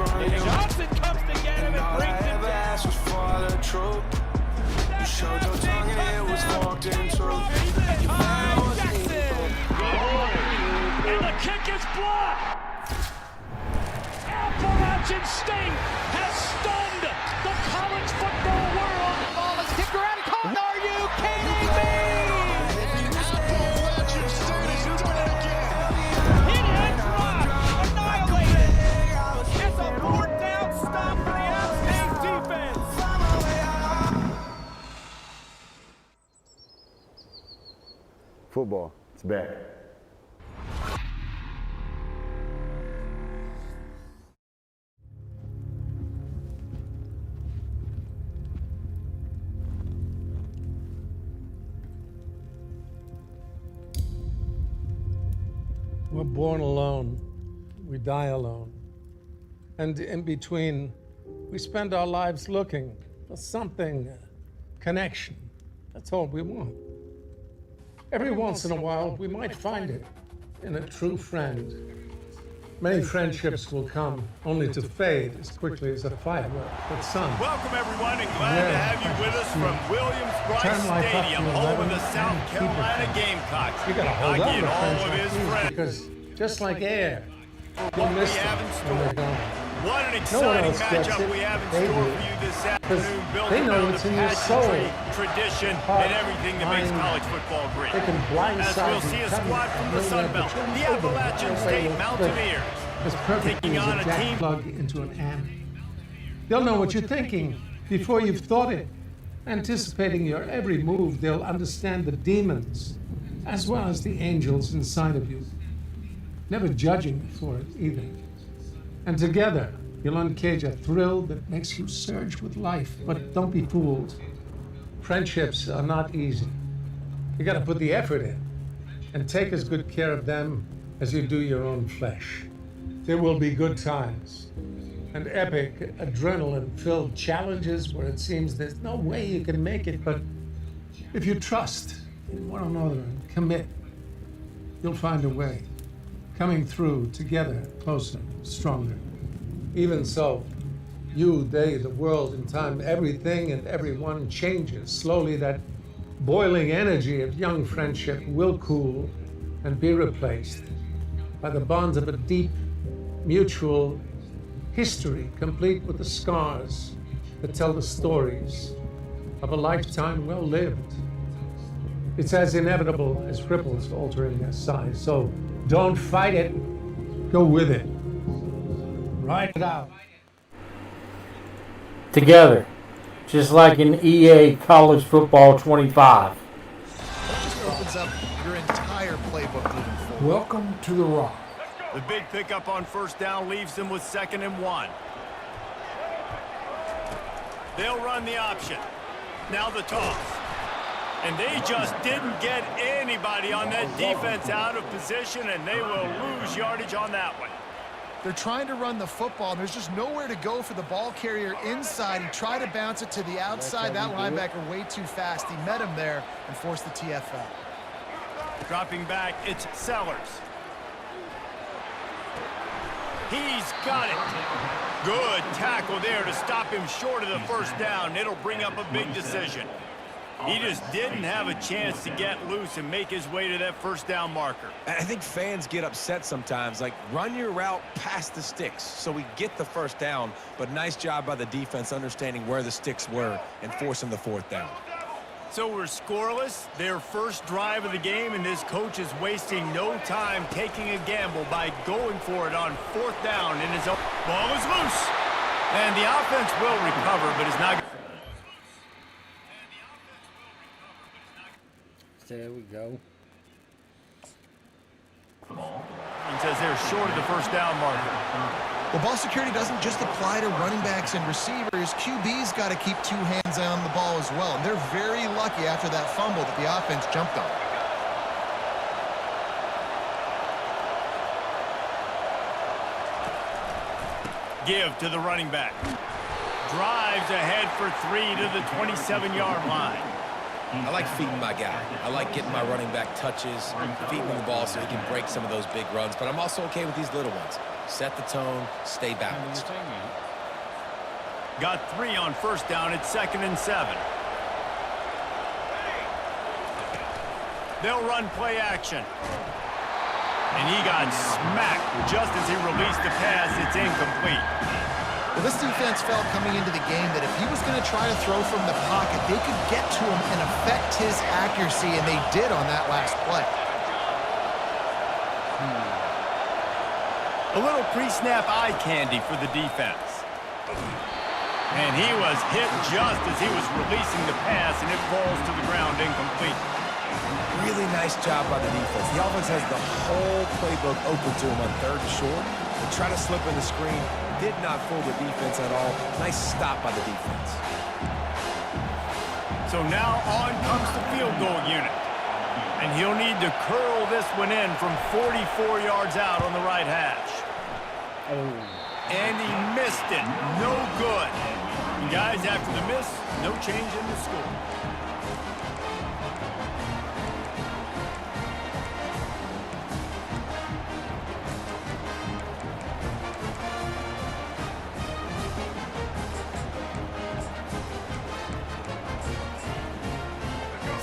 from you. Johnson comes to get him and brings him down. Asked was for the truth. You showed your tongue and it was walked into. And the kick is blocked. Appalachian State has stunned the college football world. Ball is kicked around and caught. Are you kidding me? Appalachian State is doing it again. Hit and drop, annihilated. It's a fourth down stop for the AppState defense. Football, it's back. We're born alone, we die alone. And in between, we spend our lives looking for something, connection. That's all we want. Every once in a while, we might find it in a true friend. Many friendships will come only to fade as quickly as a firework. But son, welcome everyone, and glad to have you with us from Williams-Brice Stadium, home of the South Carolina Gamecocks. You gotta hold Hockey on and to all friends of like his these, friends. because just like air, What you'll we miss have them in when store. they're gone. What an No one exciting else gets matchup it. we have in They store do. for you this Because afternoon, built they know around it's the in your soul. pageantry, tradition, Heart, and everything that makes mind. college football great. They can As blindside we'll you see a coming squad from the from Sun nowhere, Belt, but the you'll Appalachian over State it. Mountaineers. As perfectly Taking as on a a jack team- plug into an amp. They'll know what you're thinking before you've thought it. Anticipating your every move, they'll understand the demons as well as the angels inside of you. Never judging you for it either. And together, you'll uncage a thrill that makes you surge with life. But don't be fooled. Friendships are not easy. You gotta put the effort in and take as good care of them as you do your own flesh. There will be good times and epic, adrenaline-filled challenges where it seems there's no way you can make it, but if you trust in one another and commit, you'll find a way, coming through together, closer, stronger. Even so, you, they, the world, in time, everything and everyone changes. Slowly, that boiling energy of young friendship will cool and be replaced by the bonds of a deep, mutual history, complete with the scars that tell the stories of a lifetime well lived. It's as inevitable as ripples altering their size. So don't fight it, go with it. Ride it out. Together, just like in EA College Football 25. That just opens up your entire playbook moving forward. Welcome to the Rock. The big pickup on first down leaves them with 2nd and 1. They'll run the option. Now the toss. And they just didn't get anybody on that defense out of position, and they will lose yardage on that one. They're trying to run the football, and there's just nowhere to go for the ball carrier inside. He tried to bounce it to the outside. That linebacker way too fast. He met him there and forced the TFL. Dropping back, it's Sellers. He's got it. Good tackle there to stop him short of the first down. It'll bring up a big decision. He just didn't have a chance to get loose and make his way to that first down marker. I think fans get upset sometimes. Like, run your route past the sticks so we get the first down. But nice job by the defense understanding where the sticks were and forcing the 4th down. So we're scoreless, their first drive of the game, and this coach is wasting no time taking a gamble by going for it on 4th down in his own. Ball is loose. And the offense will recover, but it's not. There we go. He says they're short of the first down marker. Well, ball security doesn't just apply to running backs and receivers. QB's got to keep 2 hands on the ball as well. And they're very lucky after that fumble that the offense jumped on. Give to the running back. Drives ahead for 3 to the 27-yard line. I like feeding my guy. I like getting my running back touches, feeding him the ball so he can break some of those big runs. But I'm also okay with these little ones. Set the tone, stay balanced. Got 3 on first down. It's 2nd and 7. They'll run play action. And he got smacked just as he released the pass. It's incomplete. Well, this defense felt coming into the game that if he was going to try to throw from the pocket, they could get to him and affect his accuracy, and they did on that last play. A little pre-snap eye candy for the defense. And he was hit just as he was releasing the pass, and it falls to the ground incomplete. Really nice job by the defense. The offense has the whole playbook open to him on 3rd and short. They try to slip in the screen. Did not fool the defense at all. Nice stop by the defense. So now on comes the field goal unit. And he'll need to curl this one in from 44 yards out on the right hash. And he missed it. No good. And guys, after the miss, no change in the score.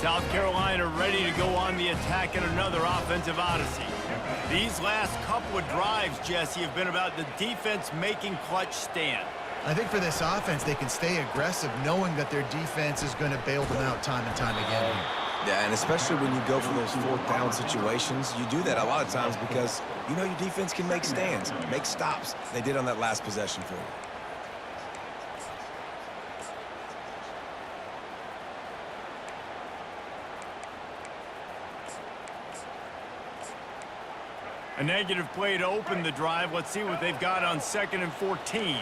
South Carolina ready to go on the attack in another offensive odyssey. These last couple of drives, Jesse, have been about the defense making clutch stand. I think for this offense, they can stay aggressive knowing that their defense is going to bail them out time and time again. Yeah, and especially when you go for those 4th down situations, you do that a lot of times because you know your defense can make stands, make stops. They did on that last possession for you. A negative play to open the drive. Let's see what they've got on 2nd and 14.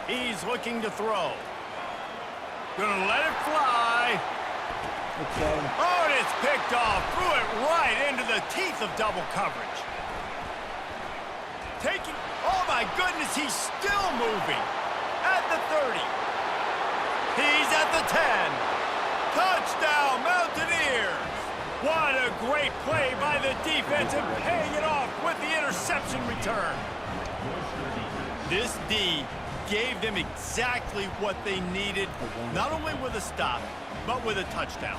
He's looking to throw. Gonna let it fly. Oh, and it's picked off. Threw it right into the teeth of double coverage. Oh my goodness, he's still moving. At the 30. He's at the 10. Touchdown, Mountaineers. What a great play by the defense and paying it off with the interception return. This D gave them exactly what they needed, not only with a stop, but with a touchdown.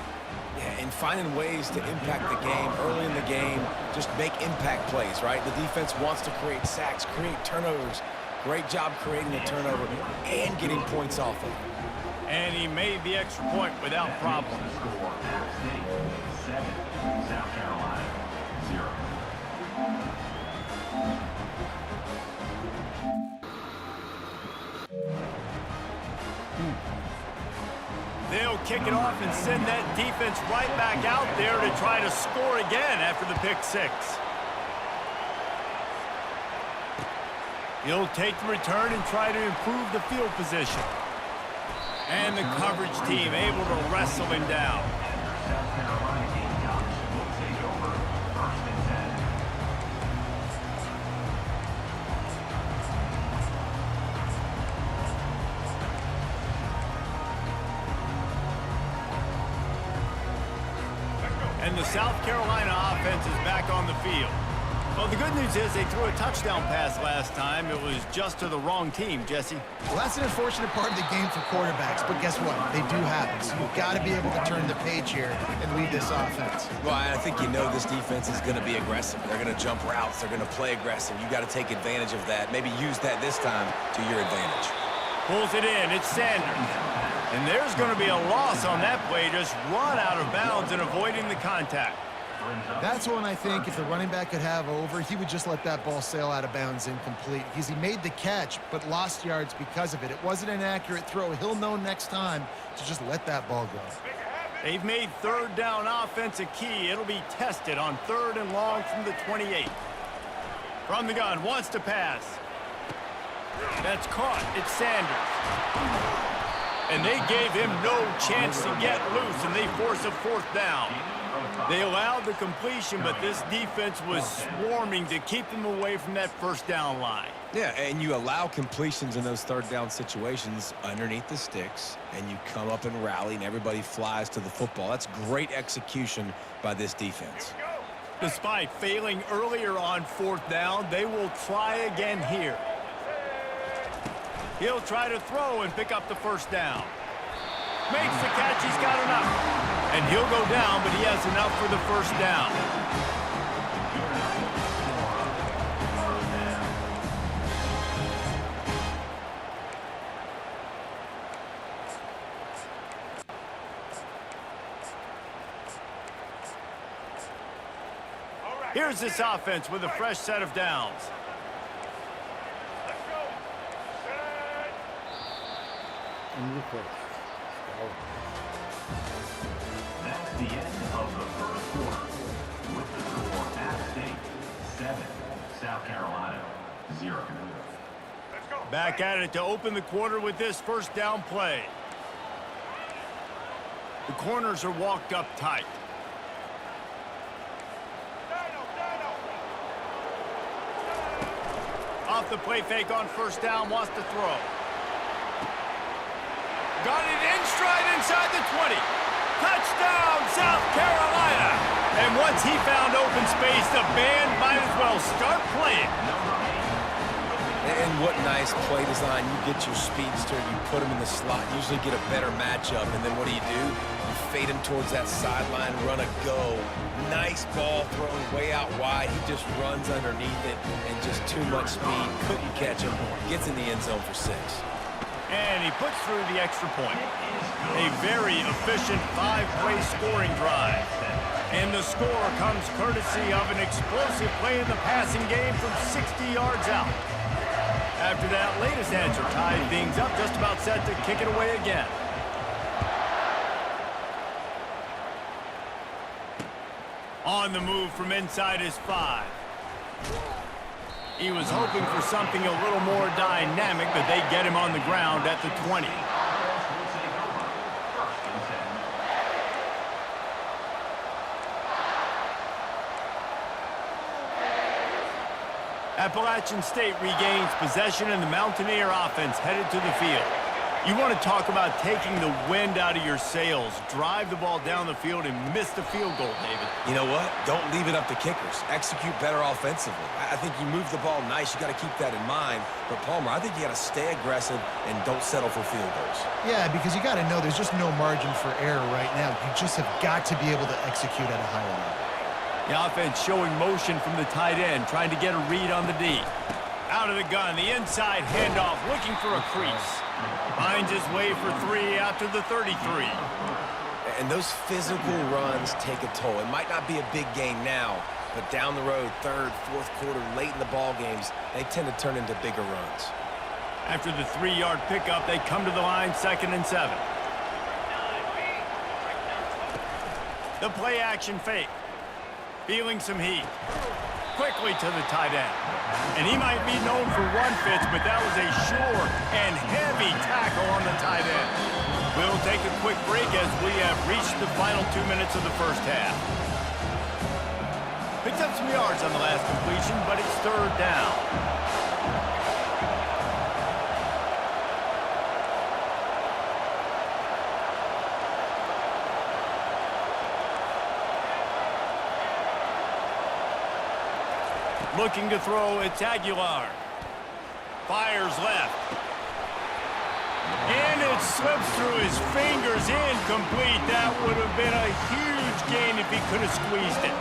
Yeah, and finding ways to impact the game early in the game, just make impact plays, right? The defense wants to create sacks, create turnovers. Great job creating a turnover and getting points off of it. And he made the extra point without problem. South Carolina, 0. They'll kick it off and send that defense right back out there to try to score again after the pick 6. He'll take the return and try to improve the field position. And the coverage team able to wrestle him down. And the South Carolina offense is back on the field. Well, the good news is they threw a touchdown pass last time. It was just to the wrong team, Jesse. Well, that's an unfortunate part of the game for quarterbacks, but guess what? They do happen. So you've got to be able to turn the page here and lead this offense. Well, I think you know this defense is going to be aggressive. They're going to jump routes. They're going to play aggressive. You've got to take advantage of that. Maybe use that this time to your advantage. Pulls it in. It's Sanders. And there's going to be a loss on that play. Just run out of bounds and avoiding the contact. That's one I think if the running back could have over, he would just let that ball sail out of bounds incomplete because he made the catch but lost yards because of it. It wasn't an accurate throw. He'll know next time to just let that ball go. They've made 3rd down offense a key. It'll be tested on 3rd and long from the 28. From the gun, wants to pass. That's caught. It's Sanders. And they gave him no chance to get loose, and they force a 4th down. They allowed the completion, but this defense was swarming to keep them away from that 1st down line. Yeah, and you allow completions in those 3rd down situations underneath the sticks, and you come up and rally, and everybody flies to the football. That's great execution by this defense. Despite failing earlier on 4th down, they will try again here. He'll try to throw and pick up the 1st down. Makes the catch, he's got enough. And he'll go down, but he has enough for the 1st down. Here's this offense with a fresh set of downs. That's the end of the first quarter. With the score, AppState 7, South Carolina 0. Back at it to open the quarter with this 1st down play. The corners are walked up tight. Off the play fake on 1st down, wants to throw. Got it in stride inside the 20. Touchdown, South Carolina! And once he found open space, the band might as well start playing. And what nice play design. You get your speedster, you put him in the slot, usually get a better matchup, and then what do? You fade him towards that sideline, run a go. Nice ball thrown way out wide. He just runs underneath it, and just too much speed. Couldn't catch him. Gets in the end zone for 6. And he puts through the extra point. A very efficient 5-play scoring drive. And the score comes courtesy of an explosive play in the passing game from 60 yards out. After that latest answer tied things up, just about set to kick it away again. On the move from inside his 5. He was hoping for something a little more dynamic, but they get him on the ground at the 20. Appalachian State regains possession, and the Mountaineer offense headed to the field. You want to talk about taking the wind out of your sails. Drive the ball down the field and miss the field goal, David. You know what? Don't leave it up to kickers. Execute better offensively. I think you move the ball nice. You got to keep that in mind. But, Palmer, I think you got to stay aggressive and don't settle for field goals. Yeah, because you got to know there's just no margin for error right now. You just have got to be able to execute at a higher level. The offense showing motion from the tight end, trying to get a read on the D. Out of the gun, the inside handoff, looking for a crease. Finds his way for 3 after the 33. And those physical runs take a toll. It might not be a big game now, but down the road, 3rd, 4th quarter, late in the ball games, they tend to turn into bigger runs. After the 3-yard pickup, they come to the line, 2nd and 7. The play action fake. Feeling some heat. Quickly to the tight end. And he might be known for run fits, but that was a sure and heavy tackle on the tight end. We'll take a quick break as we have reached the final 2 minutes of the 1st half. Picked up some yards on the last completion, but it's 3rd down. Looking to throw, it's Aguilar. Fires left. And it slips through his fingers, incomplete. That would have been a huge gain if he could have squeezed it.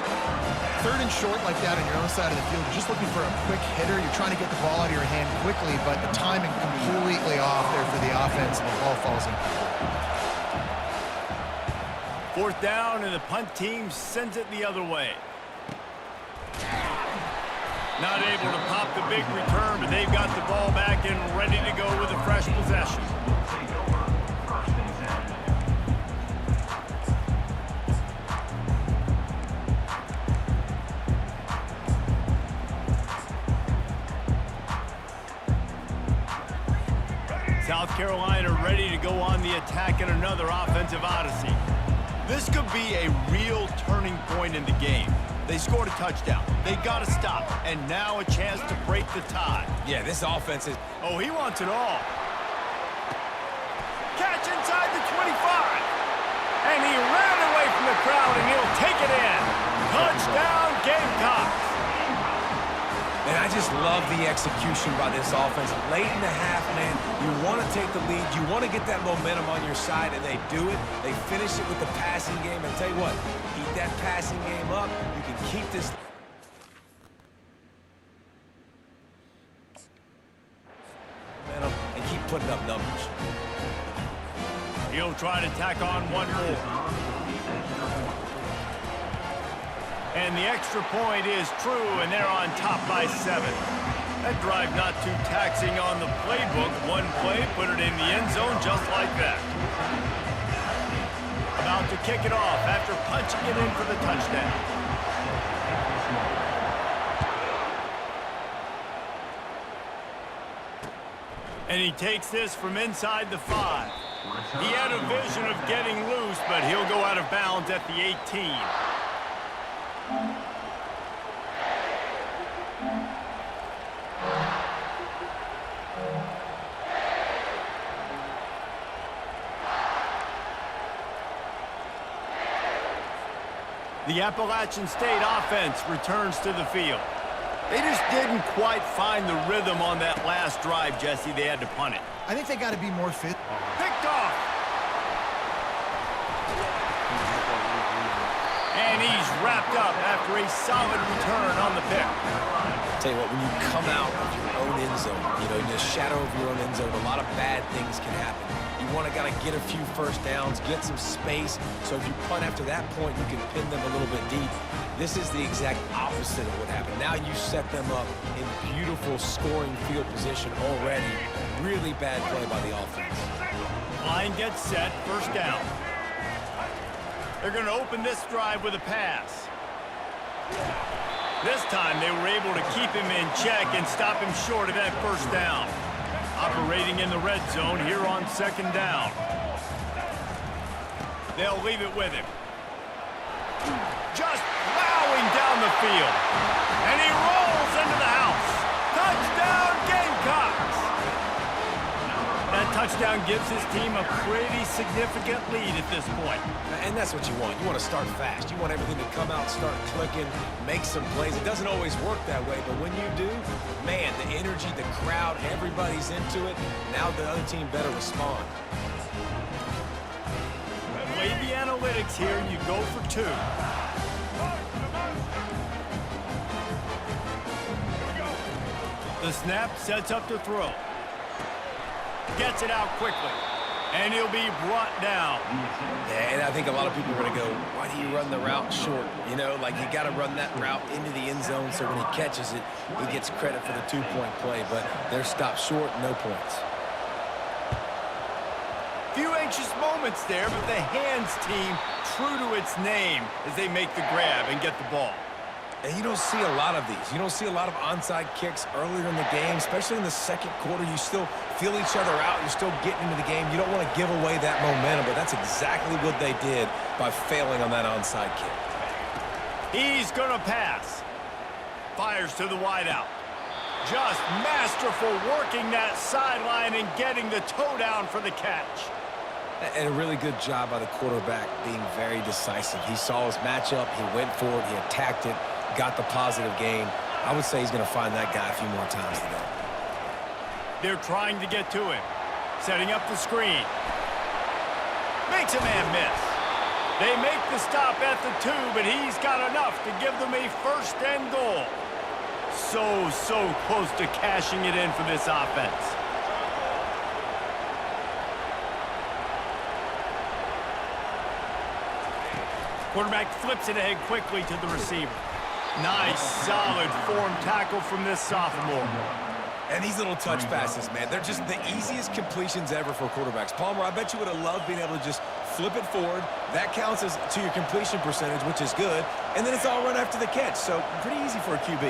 3rd and short like that on your own side of the field, you're just looking for a quick hitter. You're trying to get the ball out of your hand quickly, but the timing completely off there for the offense, and the ball falls in. 4th down, and the punt team sends it the other way. Not able to pop the big return, but they've got the ball back and ready to go with a fresh possession. South Carolina ready to go on the attack in another offensive odyssey. This could be a real turning point in the game. They scored a touchdown. They got to stop. And now a chance to break the tie. Yeah, this offense is... Oh, he wants it all. Catch inside the 25. And he ran away from the crowd, and he'll take it in. Touchdown, Gamecocks! And I just love the execution by this offense. Late in the half, man, you want to take the lead. You want to get that momentum on your side, and they do it. They finish it with the passing game. And tell you what, keep that passing game up. You can keep this momentum and keep putting up numbers. He'll try to tack on one more. And the extra point is true, and they're on top by 7. That drive not too taxing on the playbook. One play, put it in the end zone just like that. About to kick it off after punching it in for the touchdown. And he takes this from inside the 5. He had a vision of getting loose, but he'll go out of bounds at the 18. The Appalachian State offense returns to the field. They just didn't quite find the rhythm on that last drive, Jesse. They had to punt it. I think they got to be more fit. Picked off. And he's wrapped up after a solid return on the pick. Tell you what, when you come out of your own end zone, you know, in the shadow of your own end zone, a lot of bad things can happen. You want to gotta get a few first downs, get some space, so if you punt after that point, you can pin them a little bit deep. This is the exact opposite of what happened. Now you set them up in beautiful scoring field position already. Really bad play by the offense. Line gets set, first down. They're going to open this drive with a pass. This time they were able to keep him in check and stop him short of that first down. Operating in the red zone here on second down. They'll leave it with him. Just plowing down the field. And he rolls into the house. Touchdown, Gamecocks! That touchdown gives his team a pretty significant lead at this point. And that's what you want. You want to start fast. You want everything to come out, start clicking, make some plays. It doesn't always work that way, but when you do, man, the energy, the crowd, everybody's into it. Now the other team better respond. Play the analytics here, you go for 2. The snap sets up to throw. Gets it out quickly. And he'll be brought down. Yeah, and I think a lot of people are going to go, why do you run the route short? You know, like you got to run that route into the end zone so when he catches it, he gets credit for the 2-point play. But they're stopped short, no points. Few anxious moments there, but the hands team true to its name as they make the grab and get the ball. And you don't see a lot of these. You don't see a lot of onside kicks earlier in the game, especially in the second quarter. You still feel each other out. You're still getting into the game. You don't want to give away that momentum, but that's exactly what they did by failing on that onside kick. He's going to pass. Fires to the wideout. Just masterful working that sideline and getting the toe down for the catch. And a really good job by the quarterback being very decisive. He saw his matchup. He went for it. He attacked it. Got the positive gain. I would say he's going to find that guy a few more times today. They're trying to get to him. Setting up the screen. Makes a man miss. They make the stop at the 2, but he's got enough to give them a first and goal. So close to cashing it in for this offense. Quarterback flips it ahead quickly to the receiver. Nice, solid form tackle from this sophomore. And these little touch passes, man, they're just the easiest completions ever for quarterbacks. Palmer, I bet you would have loved being able to just flip it forward. That counts as to your completion percentage, which is good. And then it's all run after the catch, so pretty easy for a QB.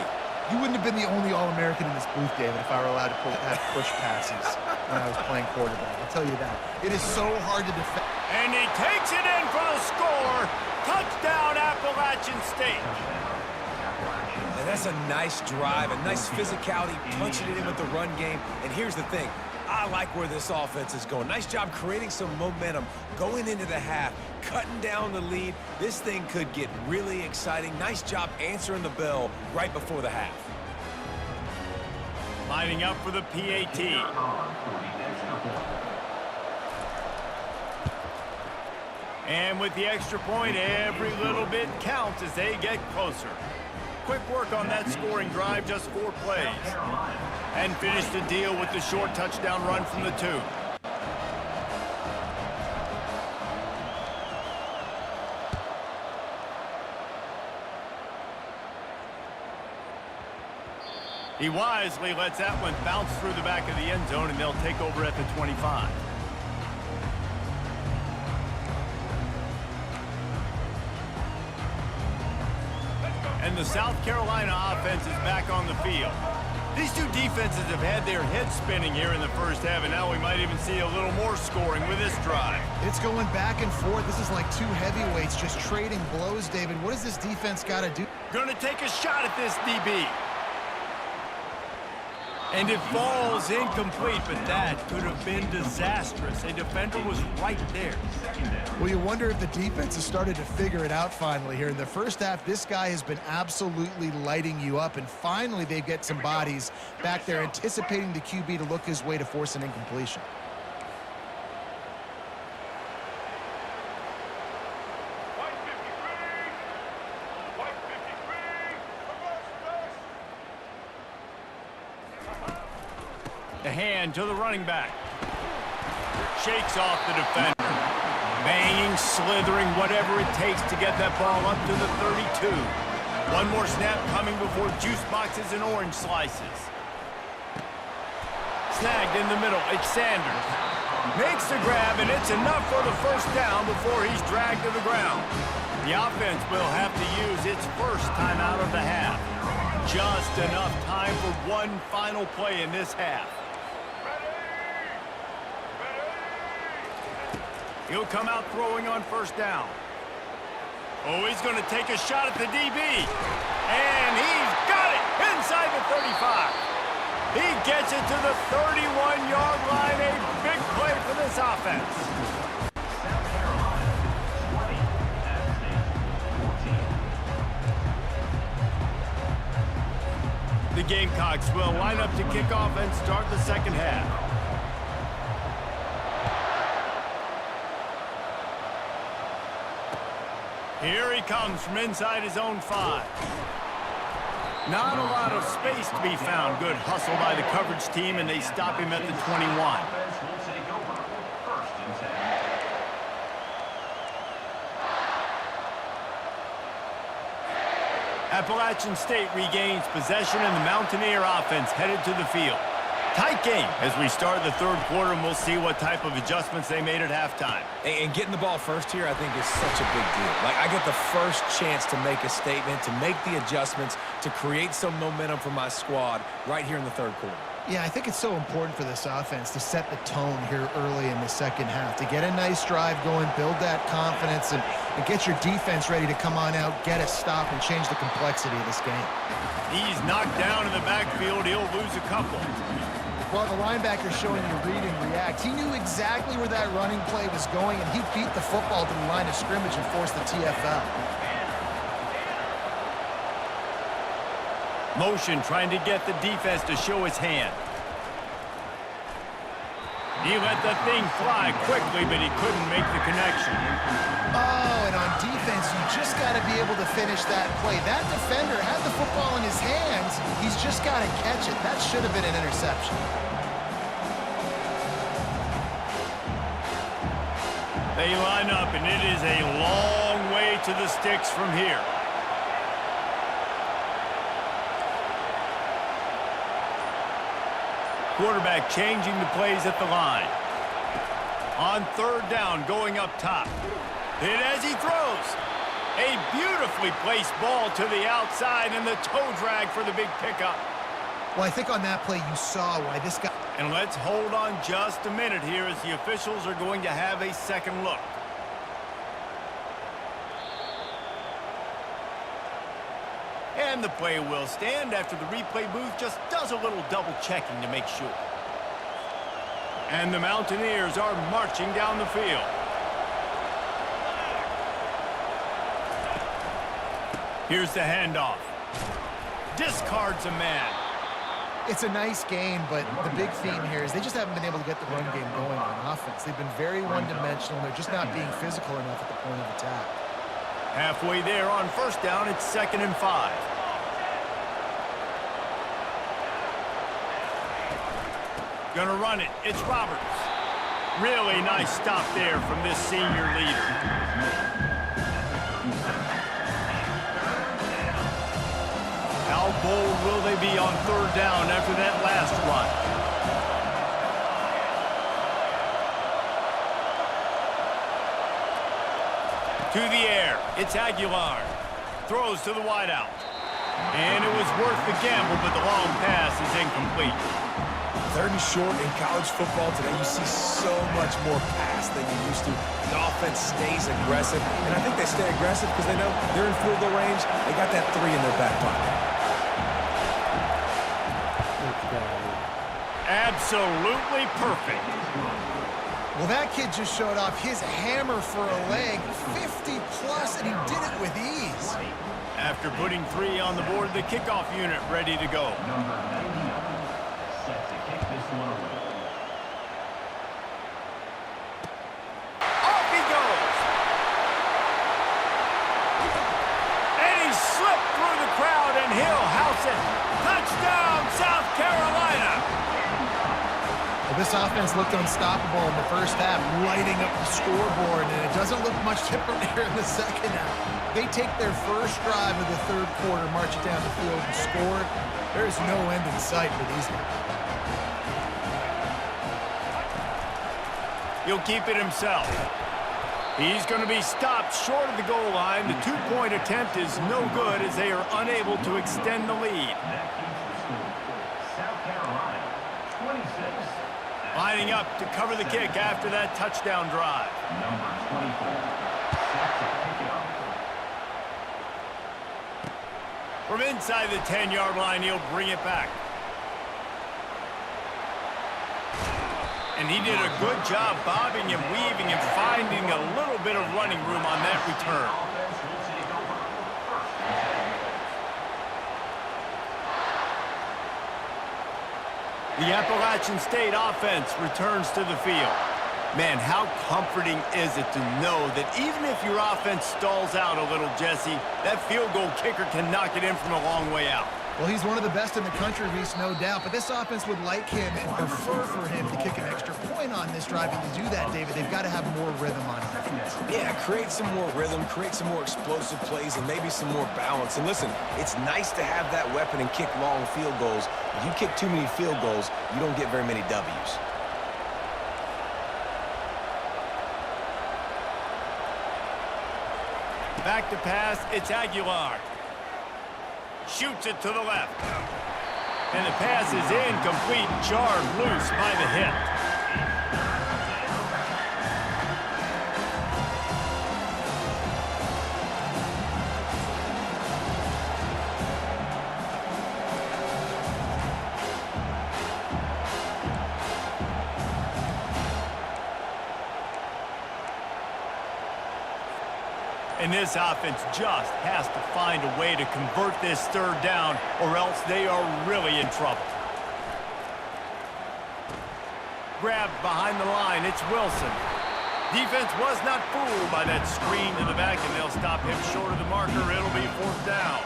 You wouldn't have been the only All-American in this booth, David, if I were allowed to have push passes when I was playing quarterback. I'll tell you that. It is so hard to defend. And he takes it in for the score. Touchdown, Appalachian State. And that's a nice drive, a nice physicality, punching it in with the run game. And here's the thing. I like where this offense is going. Nice job creating some momentum going into the half, cutting down the lead. This thing could get really exciting. Nice job answering the bell right before the half. Lining up for the PAT. And with the extra point, every little bit counts as they get closer. Quick work on that scoring drive, just 4 plays. And finish the deal with the short touchdown run from the 2. He wisely lets that one bounce through the back of the end zone, and they'll take over at the 25. And the South Carolina offense is back on the field. These two defenses have had their heads spinning here in the first half, and now we might even see a little more scoring with this drive. It's going back and forth. This is like two heavyweights just trading blows, David. What does this defense got to do? Gonna take a shot at this DB. And it falls incomplete, but that could have been disastrous. A defender was right there. Well, you wonder if the defense has started to figure it out finally here. In the first half, this guy has been absolutely lighting you up, and finally they get some bodies back there anticipating the QB to look his way to force an incompletion. A hand to the running back. Shakes off the defender. Banging, slithering, whatever it takes to get that ball up to the 32. One more snap coming before juice boxes and orange slices. Snagged in the middle. It's Sanders. Makes the grab, and it's enough for the first down before he's dragged to the ground. The offense will have to use its first timeout of the half. Just enough time for one final play in this half. He'll come out throwing on first down. Oh, he's going to take a shot at the DB. And he's got it inside the 35. He gets it to the 31-yard line. A big play for this offense. The Gamecocks will line up to kick off and start the second half. Here he comes from inside his own 5. Not a lot of space to be found. Good hustle by the coverage team, and they stop him at the 21. Appalachian State regains possession, and the Mountaineer offense headed to the field. Tight game as we start the third quarter, and we'll see what type of adjustments they made at halftime. And getting the ball first here, I think, is such a big deal. Like, I get the first chance to make a statement, to make the adjustments, to create some momentum for my squad right here in the third quarter. Yeah, I think it's so important for this offense to set the tone here early in the second half, to get a nice drive going, build that confidence, and get your defense ready to come on out, get a stop, and change the complexity of this game. He's knocked down in the backfield. He'll lose a couple. Well, the linebacker's showing you read and react. He knew exactly where that running play was going, and he beat the football to the line of scrimmage and forced the TFL. Motion trying to get the defense to show his hand. He let the thing fly quickly, but he couldn't make the connection. Oh, and on defense, you just got to be able to finish that play. That defender had the football in his hands. He's just got to catch it. That should have been an interception. They line up, and it is a long way to the sticks from here. Quarterback changing the plays at the line. On third down, going up top. Hit as he throws. A beautifully placed ball to the outside, and the toe drag for the big pickup. Well, I think on that play you saw why this guy... And let's hold on just a minute here as the officials are going to have a second look. And the play will stand after the replay booth just does a little double checking to make sure. And the Mountaineers are marching down the field. Here's the handoff. Discards a man. It's a nice game, but the big theme here is they just haven't been able to get the run game going on offense. They've been very one-dimensional. They're just not being physical enough at the point of attack. Halfway there on first down, it's 2nd and 5. Gonna run it. It's Roberts. Really nice stop there from this senior leader. How bold will they be on 3rd down after that last run? To the air, it's Aguilar. Throws to the wideout. And it was worth the gamble, but the long pass is incomplete. 3rd and short in college football today, you see so much more pass than you used to. The offense stays aggressive, and I think they stay aggressive because they know they're in field goal range. They got that 3 in their back pocket. Absolutely perfect. Well, that kid just showed off his hammer for a leg, 50 plus, and he did it with ease. After putting 3 on the board, the kickoff unit ready to go. Number 99, set to kick this one away. Off he goes! And he slipped through the crowd, and he'll house it. Touchdown, South Carolina! This offense looked unstoppable in the first half, lighting up the scoreboard, and it doesn't look much different here in the second half. They take their first drive of the 3rd quarter, march it down the field, and score. There's no end in sight for these guys. He'll keep it himself. He's going to be stopped short of the goal line. The 2-point attempt is no good as they are unable to extend the lead. That keeps the score. South Carolina, 26. Lining up to cover the kick after that touchdown drive. Number 24, set to kick it off. From inside the 10-yard line, he'll bring it back. And he did a good job bobbing and weaving and finding a little bit of running room on that return. Offense will take over. First and 10. The Appalachian State offense returns to the field. Man, how comforting is it to know that even if your offense stalls out a little, Jesse, that field goal kicker can knock it in from a long way out. Well, he's one of the best in the country, Reese, no doubt, but this offense would like him and prefer for him to kick an extra point on this drive, and to do that, David, they've got to have more rhythm on offense. Yeah, create some more rhythm, create some more explosive plays, and maybe some more balance. And listen, it's nice to have that weapon and kick long field goals. If you kick too many field goals, you don't get very many W's. Back to pass, it's Aguilar. Shoots it to the left. And the pass is incomplete, jarred loose by the hit. And this offense just has to find a way to convert this 3rd down, or else they are really in trouble. Grabbed behind the line, it's Wilson. Defense was not fooled by that screen to the back, and they'll stop him short of the marker. It'll be 4th down.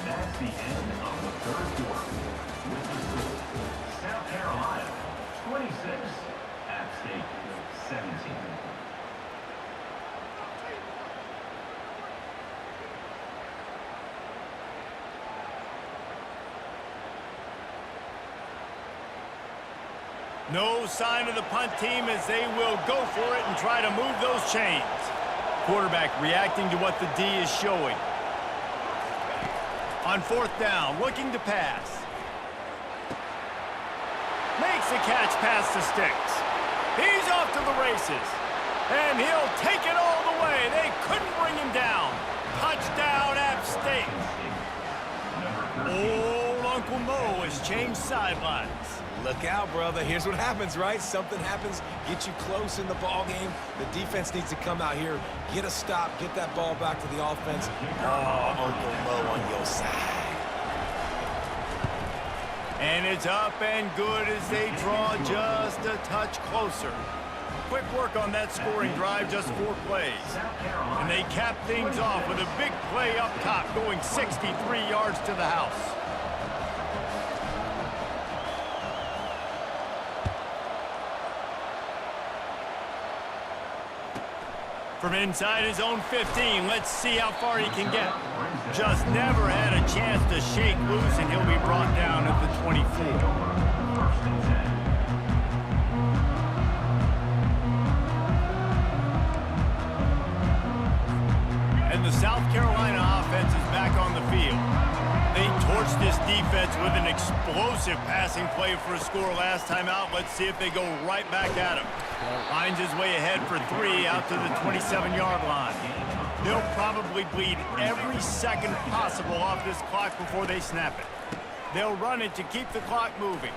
That's the end of the 3rd quarter. With the score, South Carolina 26, AppState 17. No sign of the punt team as they will go for it and try to move those chains. quarterback reacting to what the D is showing. On 4th down, looking to pass. Makes a catch past the sticks. He's off to the races. And he'll take it all the way. They couldn't bring him down. Touchdown, AppState. Old Uncle Mo has changed sidelines. Look out, brother. Here's what happens, right? Something happens, get you close in the ball game. The defense needs to come out here, get a stop, get that ball back to the offense. Oh, Uncle Mo on your side. And it's up and good as they draw just a touch closer. Quick work on that scoring drive, just 4 plays. And they cap things off with a big play up top, going 63 yards to the house. From inside his own 15, let's see how far he can get. Just never had a chance to shake loose, and he'll be brought down at the 24. And the South Carolina offense is back on the field. They torched this defense with an explosive passing play for a score last time out. Let's see if they go right back at him. Finds his way ahead for 3 out to the 27-yard line. They'll probably bleed every second possible off this clock before they snap it. They'll run it to keep the clock moving.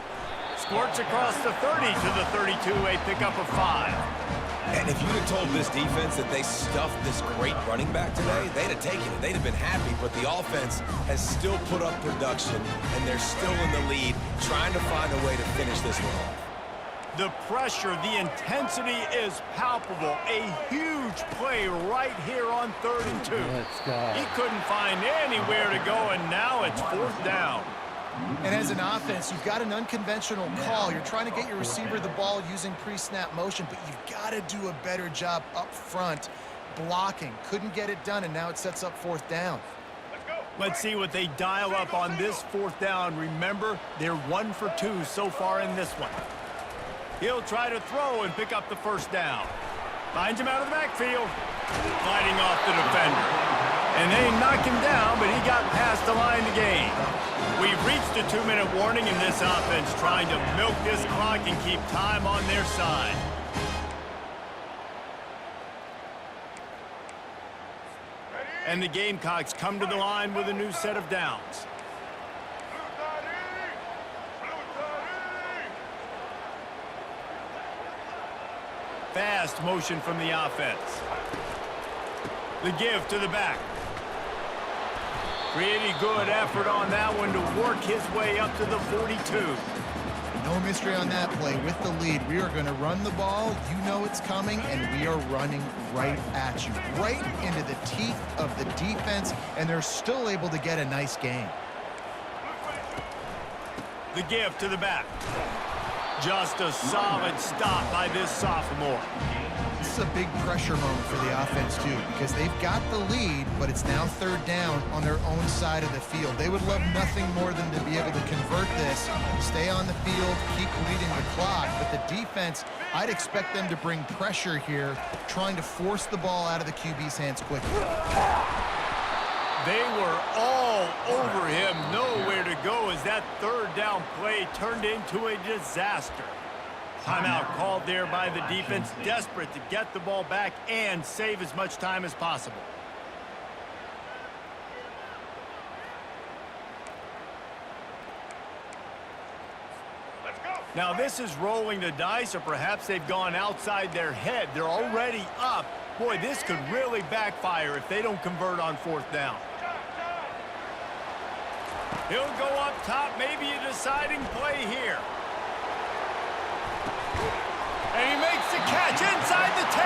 Squirts across the 30 to the 32, a pickup of 5. And if you'd have told this defense that they stuffed this great running back today, they'd have taken it. They'd have been happy, but the offense has still put up production, and they're still in the lead, trying to find a way to finish this one off. The pressure, the intensity is palpable. A huge play right here on 3rd and 2. Let's go. He couldn't find anywhere to go, and now it's 4th down. And as an offense, you've got an unconventional call. You're trying to get your receiver the ball using pre-snap motion, but you've got to do a better job up front blocking. Couldn't get it done, and now it sets up 4th down. Let's see what they dial up on this 4th down. Remember, they're 1 for 2 so far in this one. He'll try to throw and pick up the 1st down. Finds him out of the backfield. Fighting off the defender. And they knock him down, but he got past the line to gain. We've reached a 2-minute warning in this offense, trying to milk this clock and keep time on their side. And the Gamecocks come to the line with a new set of downs. Fast motion from the offense. The give to the back. Pretty good effort on that one to work his way up to the 42. No mystery on that play. With the lead, we are going to run the ball. You know it's coming, and we are running right at you, right into the teeth of the defense, and they're still able to get a nice gain. The give to the back. Just a solid stop by this sophomore. This is a big pressure moment for the offense, too, because they've got the lead, but it's now 3rd down on their own side of the field. They would love nothing more than to be able to convert this, stay on the field, keep leading the clock. But the defense, I'd expect them to bring pressure here, trying to force the ball out of the QB's hands quickly. They were all over him, nowhere to go as that 3rd down play turned into a disaster. Timeout called there by the defense, desperate to get the ball back and save as much time as possible. Let's go. Now this is rolling the dice, or perhaps they've gone outside their head. They're already up. Boy, this could really backfire if they don't convert on 4th down. He'll go up top, maybe a deciding play here. And he makes the catch inside the 10.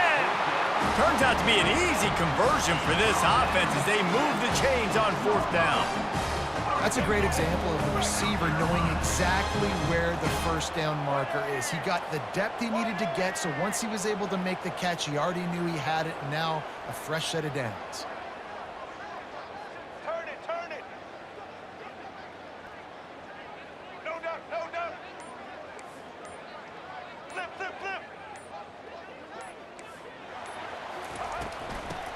Turns out to be an easy conversion for this offense as they move the chains on 4th down. That's a great example of the receiver knowing exactly where the 1st down marker is. He got the depth he needed to get, so once he was able to make the catch, he already knew he had it, and now a fresh set of downs. Turn it, turn it. No doubt, no doubt. Flip, flip, flip.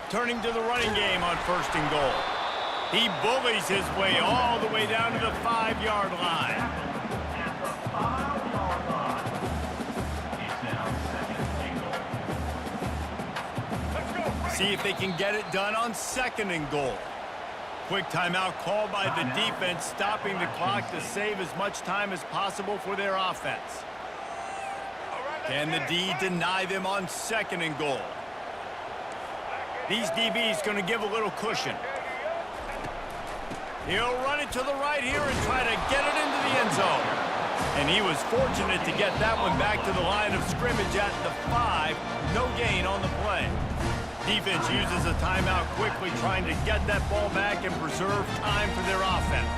turning to the running game on 1st and goal. He bullies his way all the way down to the 5-yard line. See if they can get it done on 2nd and goal. Quick timeout called by the defense, stopping the clock to save as much time as possible for their offense. Can the D deny them on 2nd and goal? These DBs going to give a little cushion. He'll run it to the right here and try to get it into the end zone. And he was fortunate to get that one back to the line of scrimmage at the 5. No gain on the play. Defense uses a timeout quickly, trying to get that ball back and preserve time for their offense.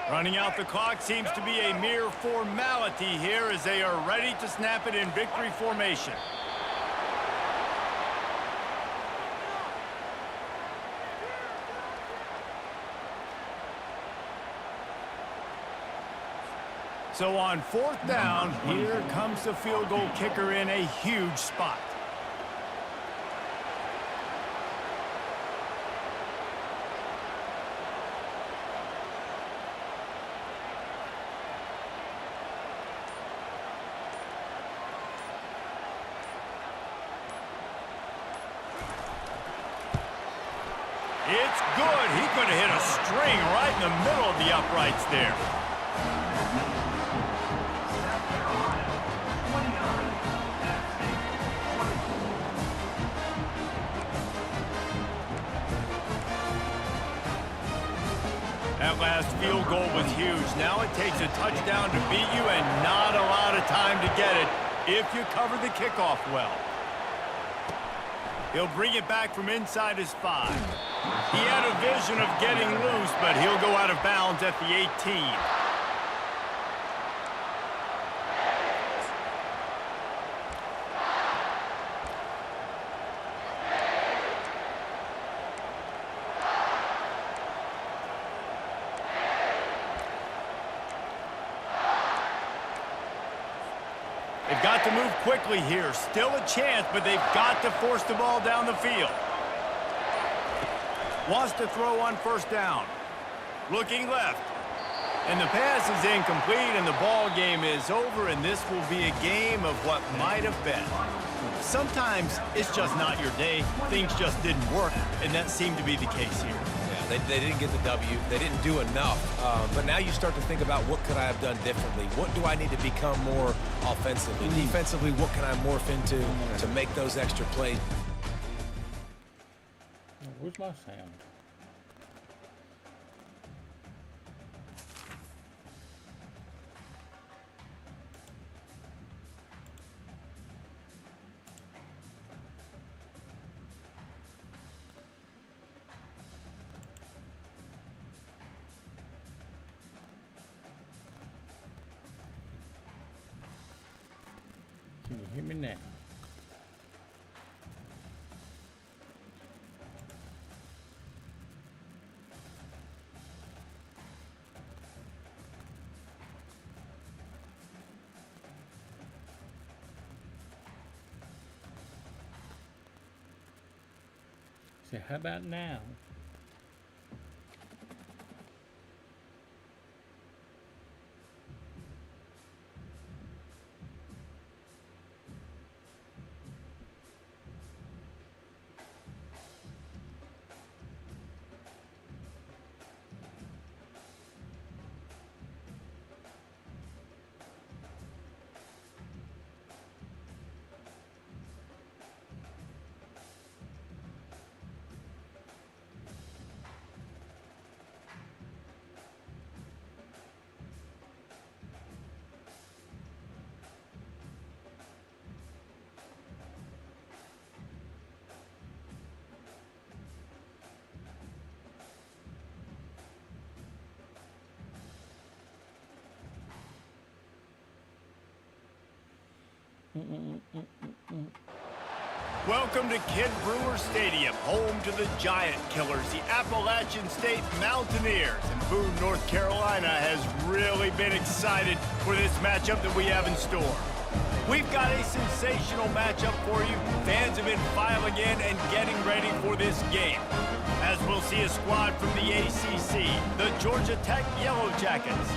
Running out the clock seems to be a mere formality here as they are ready to snap it in victory formation. So on 4th down, here comes the field goal kicker in a huge spot. It's good. He could have hit a string right in the middle of the uprights there. That last field goal was huge. Now it takes a touchdown to beat you and not a lot of time to get it if you cover the kickoff well. He'll bring it back from inside his 5. He had a vision of getting loose, but he'll go out of bounds at the 18. They've got to move quickly here. Still a chance, but they've got to force the ball down the field. Wants to throw on 1st down. Looking left. And the pass is incomplete, and the ball game is over, and this will be a game of what might have been. Sometimes it's just not your day. Things just didn't work, and that seemed to be the case here. They didn't get the W. They didn't do enough. But now you start to think about, what could I have done differently? What do I need to become more offensively? Defensively, what can I morph into to make those extra plays? Where's my sound? Can you hear me now? So how about now? Welcome to Kid Brewer Stadium, home to the Giant Killers, the Appalachian State Mountaineers. And Boone, North Carolina has really been excited for this matchup that we have in store. We've got a sensational matchup for you. Fans have been filing in and getting ready for this game. As we'll see a squad from the ACC, the Georgia Tech Yellow Jackets,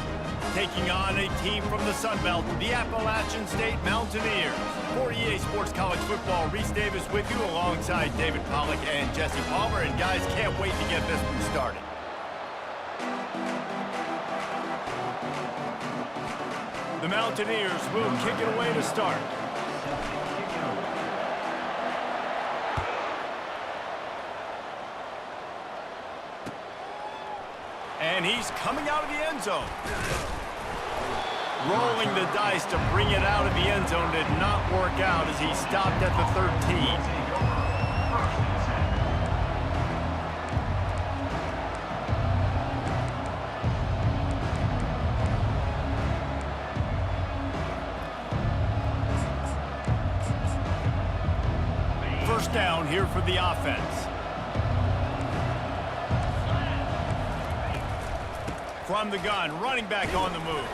taking on a team from the Sun Belt, the Appalachian State Mountaineers. For EA Sports College Football, Reese Davis with you alongside David Pollack and Jesse Palmer. And guys, can't wait to get this one started. The Mountaineers will kick it away to start. And he's coming out of the end zone. Rolling the dice to bring it out of the end zone did not work out as he stopped at the 13. First down here for the offense. From the gun, running back on the move.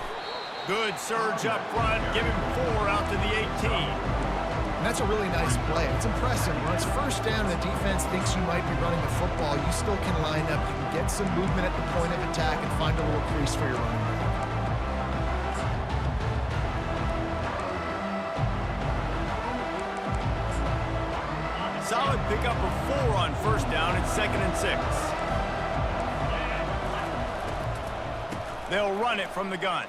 Good surge up front, give him 4 out to the 18. And that's a really nice play. It's impressive. When it's first down, the defense thinks you might be running the football. You still can line up. You can get some movement at the point of attack and find a little crease for your running back. Solid pickup of 4 on first down and 2nd and 6. They'll run it from the gun.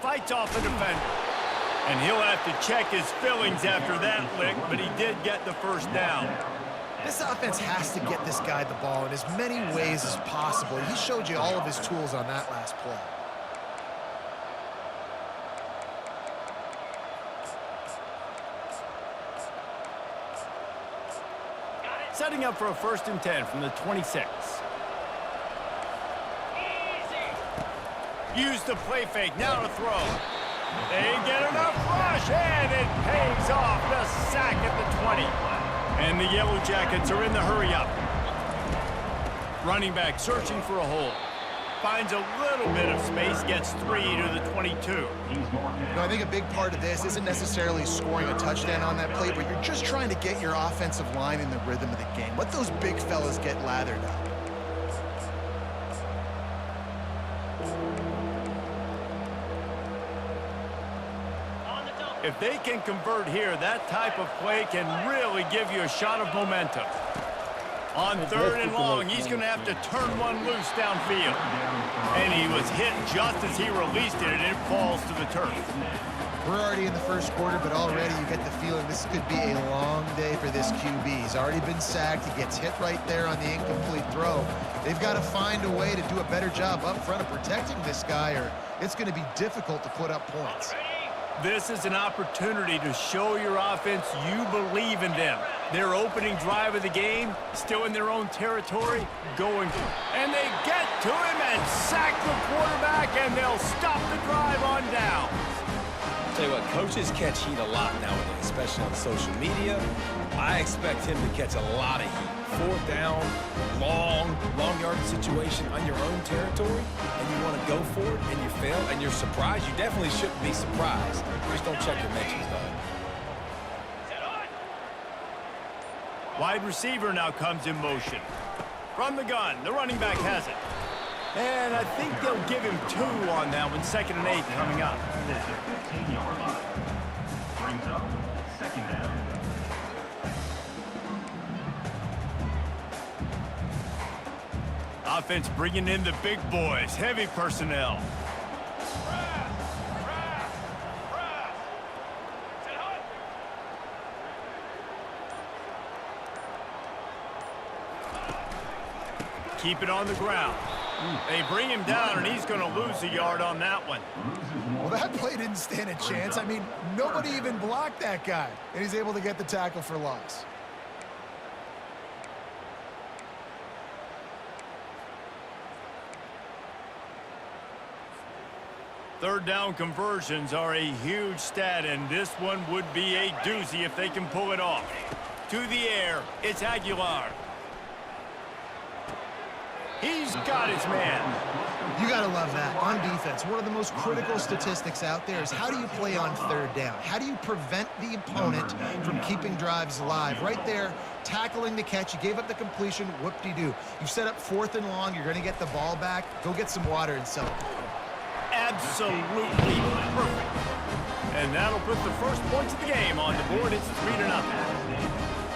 Fights off the defender. And he'll have to check his fillings after that lick, but he did get the first down. This offense has to get this guy the ball in as many ways as possible. He showed you all of his tools on that last play. Setting up for a 1st and 10 from the 26. Use the play fake, now to throw. They get enough rush, and it pays off. The sack at the 20. And the Yellow Jackets are in the hurry-up. Running back searching for a hole. Finds a little bit of space, gets 3 to the 22. I think a big part of this isn't necessarily scoring a touchdown on that play, but you're just trying to get your offensive line in the rhythm of the game. Let those big fellas get lathered up. If they can convert here, that type of play can really give you a shot of momentum. On 3rd and long, he's going to have to turn one loose downfield. And he was hit just as he released it, and it falls to the turf. We're already in the first quarter, but already you get the feeling this could be a long day for this QB. He's already been sacked. He gets hit right there on the incomplete throw. They've got to find a way to do a better job up front of protecting this guy, or it's going to be difficult to put up points. This is an opportunity to show your offense you believe in them. Their opening drive of the game, still in their own territory, going. And they get to him and sack the quarterback, and they'll stop the drive on down. I'll tell you what, coaches catch heat a lot nowadays, especially on social media. I expect him to catch a lot of heat. 4th down, long yard situation on your own territory, and you want to go for it, and you fail, and you're surprised. You definitely shouldn't be surprised. Just don't check your mentions, though. Wide receiver now comes in motion. From the gun, the running back has it. And I think they'll give him 2 on that one. 2nd and 8 coming up. This is 15-yard line. Brings up 2nd down. Offense bringing in the big boys, heavy personnel. Keep it on the ground. They bring him down, and he's going to lose a yard on that one. Well, that play didn't stand a chance. I mean, nobody even blocked that guy, and he's able to get the tackle for loss. Third down conversions are a huge stat, and this one would be a doozy if they can pull it off. To the air, it's Aguilar. He's got his man. You got to love that. On defense, one of the most critical statistics out there is how do you play on third down? How do you prevent the opponent from keeping drives alive? Right there, tackling the catch. You gave up the completion. Whoop-de-doo. You've set up 4th and long. You're going to get the ball back. Go get some water and celebrate. Absolutely perfect. And that'll put the first points of the game on the board. It's 3-0.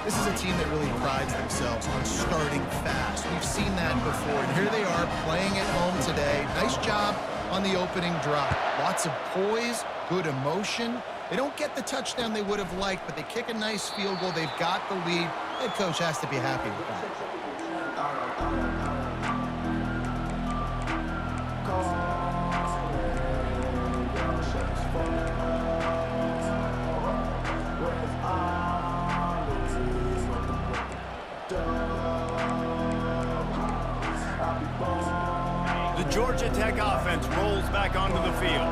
This is a team that really prides themselves on starting fast. We've seen that before, and here they are playing at home today. Nice job on the opening drive. Lots of poise, good emotion. They don't get the touchdown they would have liked, but they kick a nice field goal. They've got the lead. Head coach has to be happy with that. The Georgia Tech offense rolls back onto the field.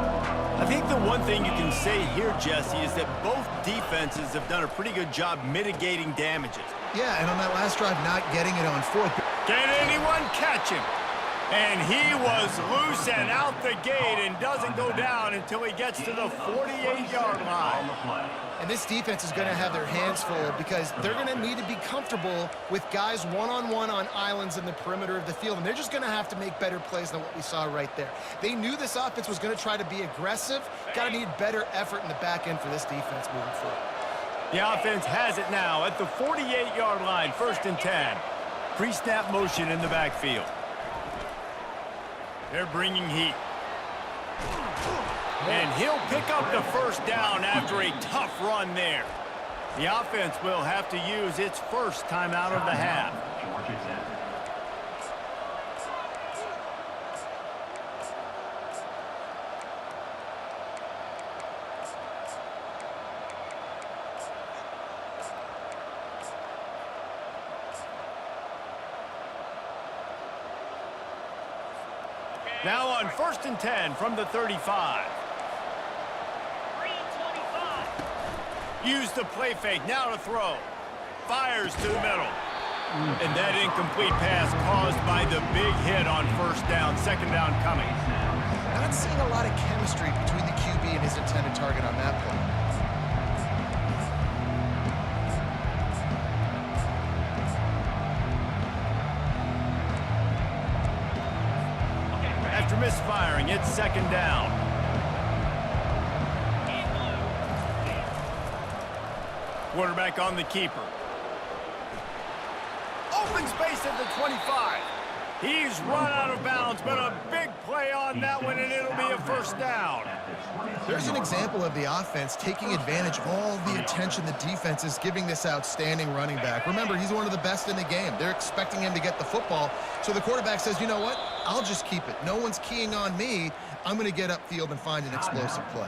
I think the one thing you can say here, Jesse, is that both defenses have done a pretty good job mitigating damages. Yeah, and on that last drive, not getting it on 4th. Can anyone catch him? And he was loose and out the gate and doesn't go down until he gets to the 48-yard line. And this defense is going to have their hands full because they're going to need to be comfortable with guys one-on-one on islands in the perimeter of the field. And they're just going to have to make better plays than what we saw right there. They knew this offense was going to try to be aggressive. Got to need better effort in the back end for this defense moving forward. The offense has it now at the 48-yard line, 1st and 10. Pre-snap motion in the backfield. They're bringing heat. And he'll pick up the first down after a tough run there. The offense will have to use its first timeout of the half. Now on 1st and 10 from the 35. Use the play fake, now to throw. Fires to the middle. And that incomplete pass caused by the big hit on 1st down, 2nd down coming. Not seeing a lot of chemistry between the QB and his intended target on that play. After misfiring, it's 2nd down. Quarterback on the keeper. Open space at the 25. He's run out of bounds, but a big play on that one, and it'll be a 1st down. There's an example of the offense taking advantage of all the attention the defense is giving this outstanding running back. Remember, he's one of the best in the game. They're expecting him to get the football, so the quarterback says, you know what? I'll just keep it. No one's keying on me. I'm going to get upfield and find an explosive play.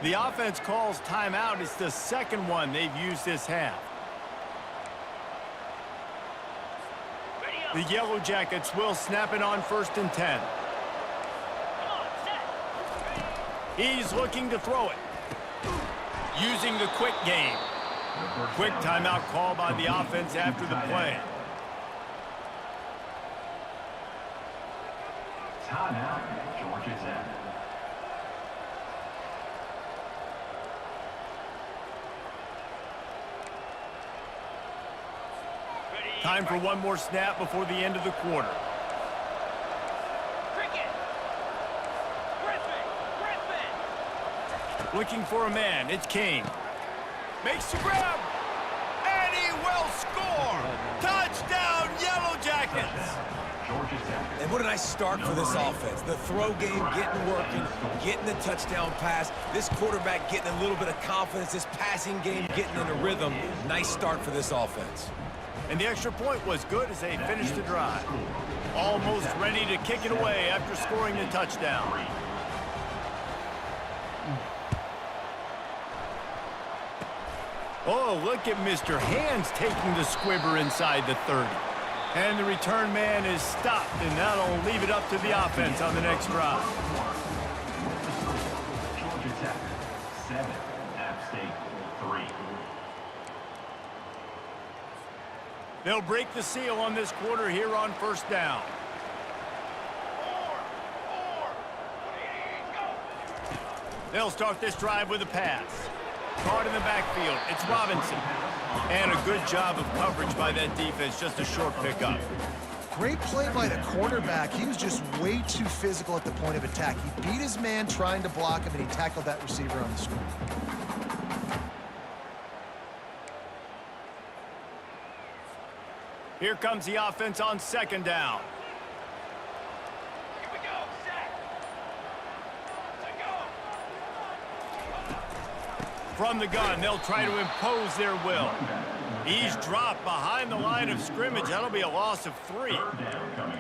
The offense calls timeout. It's the 2nd one they've used this half. The Yellow Jackets will snap it on 1st and 10. He's looking to throw it. Using the quick game. Quick timeout call by the offense after the play. Timeout, Georgia Tech. Time for one more snap before the end of the quarter. Looking for a man. It's King. Makes the grab. And he will score. Touchdown, Yellow Jackets. And what a nice start for this offense. The throw game getting working, getting the touchdown pass. This quarterback getting a little bit of confidence. This passing game getting in a rhythm. Nice start for this offense. And the extra point was good as they finished the drive. Almost ready to kick it away after scoring the touchdown. Oh, look at Mr. Hands taking the squibber inside the 30. And the return man is stopped, and that'll leave it up to the offense on the next drive. Georgia Tech, 7. AppState, 3. They'll break the seal on this quarter here on 1st down. They'll start this drive with a pass. Caught in the backfield. It's Robinson. And a good job of coverage by that defense. Just a short pickup. Great play by the quarterback. He was just way too physical at the point of attack. He beat his man trying to block him, and he tackled that receiver on the screen. Here comes the offense on second down. Here we go, set. Let go. From the gun, they'll try to impose their will. He's dropped behind the line of scrimmage. That'll be a loss of 3.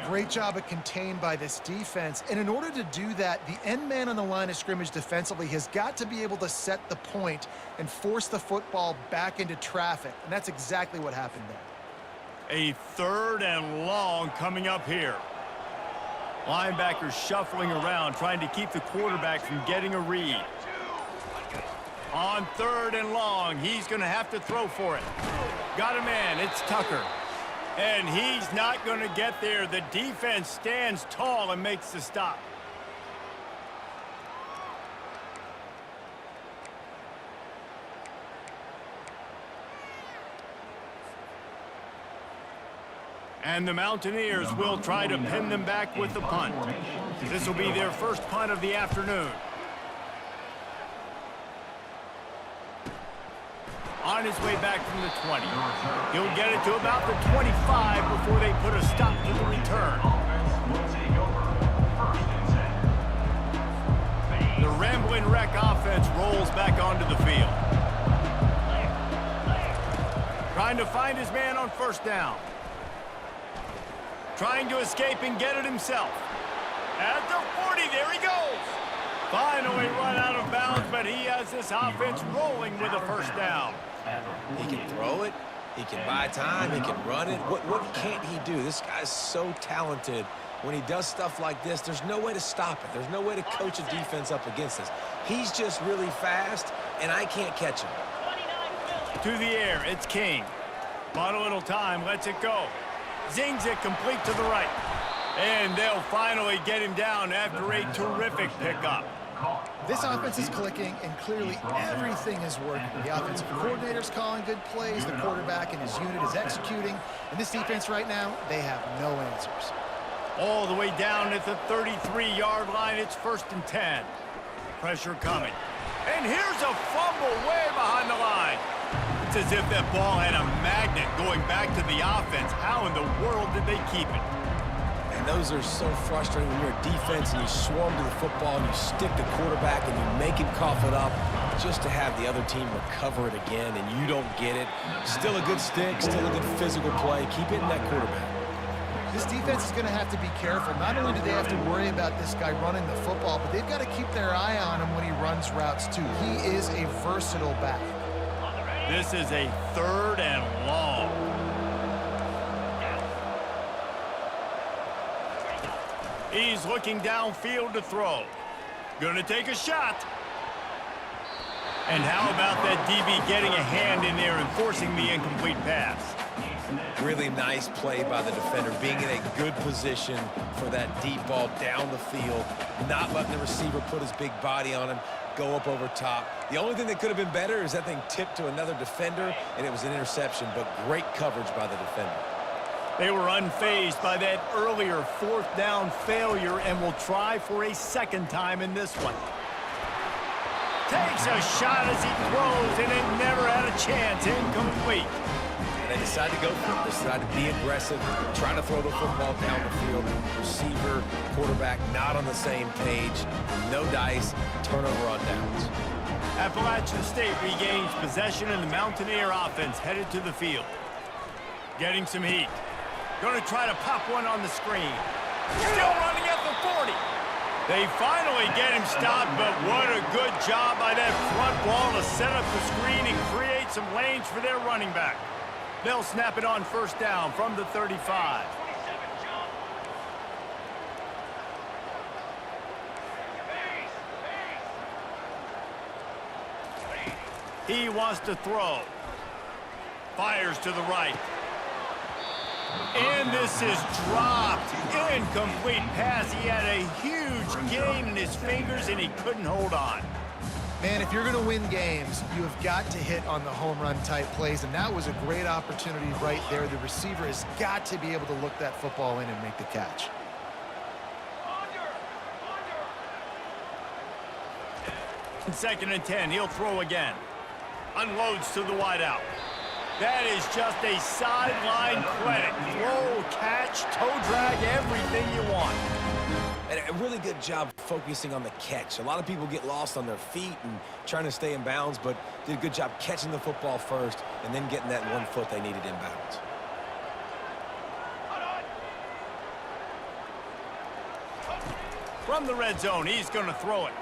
Great job of contained by this defense. And in order to do that, the end man on the line of scrimmage defensively has got to be able to set the point and force the football back into traffic. And that's exactly what happened there. A 3rd and long coming up here. Linebackers shuffling around, trying to keep the quarterback from getting a read. On 3rd and long, he's going to have to throw for it. Got a man, it's Tucker. And he's not going to get there. The defense stands tall and makes the stop. And the Mountaineers will try to pin them back with the punt. This will be their first punt of the afternoon. On his way back from the 20. He'll get it to about the 25 before they put a stop to the return. The Rambling Wreck offense rolls back onto the field. Trying to find his man on first down. Trying to escape and get it himself. At the 40, there he goes. Finally run out of bounds, but he has this offense rolling with a first down. He can throw it. He can buy time. He can run it. What can't he do? This guy's so talented. When he does stuff like this, there's no way to stop it. There's no way to coach a defense up against this. He's just really fast, and I can't catch him. To the air, it's King. Bought a little time, lets it go. Zings it complete to the right. And they'll finally get him down after a terrific pickup. This offense is clicking, and clearly everything is working. The offensive coordinator's calling good plays. The quarterback and his unit is executing. And this defense right now, they have no answers. All the way down at the 33-yard line, it's 1st and 10. Pressure coming. And here's a fumble way behind the line. It's as if that ball had a magnet going back to the offense. How in the world did they keep it? And those are so frustrating when you're a defense and you swarm to the football and you stick the quarterback and you make him cough it up just to have the other team recover it again and you don't get it. Still a good stick, still a good physical play. Keep hitting that quarterback. This defense is going to have to be careful. Not only do they have to worry about this guy running the football, but they've got to keep their eye on him when he runs routes too. He is a versatile back. This is a 3rd and long. He's looking downfield to throw. Gonna take a shot. And how about that DB getting a hand in there and forcing the incomplete pass? Really nice play by the defender, being in a good position for that deep ball down the field, not letting the receiver put his big body on him, go up over top. The only thing that could have been better is that thing tipped to another defender, and it was an interception, but great coverage by the defender. They were unfazed by that earlier 4th down failure and will try for a 2nd time in this one. Takes a shot as he throws, and it never had a chance. Incomplete. They decide to go for it. They decide to be aggressive, try to throw the football down the field. Receiver, quarterback, not on the same page. No dice, turnover on downs. Appalachian State regains possession, and the Mountaineer offense headed to the field. Getting some heat. Going to try to pop one on the screen. Still running at the 40. They finally get him stopped, but what a good job by that front ball to set up the screen and create some lanes for their running back. They'll snap it on 1st down from the 35. He wants to throw. Fires to the right. And this is dropped. Incomplete pass. He had a huge gain in his fingers, and he couldn't hold on. Man, if you're going to win games, you have got to hit on the home run type plays, and that was a great opportunity right there. The receiver has got to be able to look that football in and make the catch. Second and 10, he'll throw again. Unloads to the wideout. That is just a sideline credit. Throw, catch, toe drag, everything you want. And a really good job focusing on the catch. A lot of people get lost on their feet and trying to stay in bounds, but did a good job catching the football first and then getting that 1 foot they needed in bounds. From the red zone, he's going to throw it.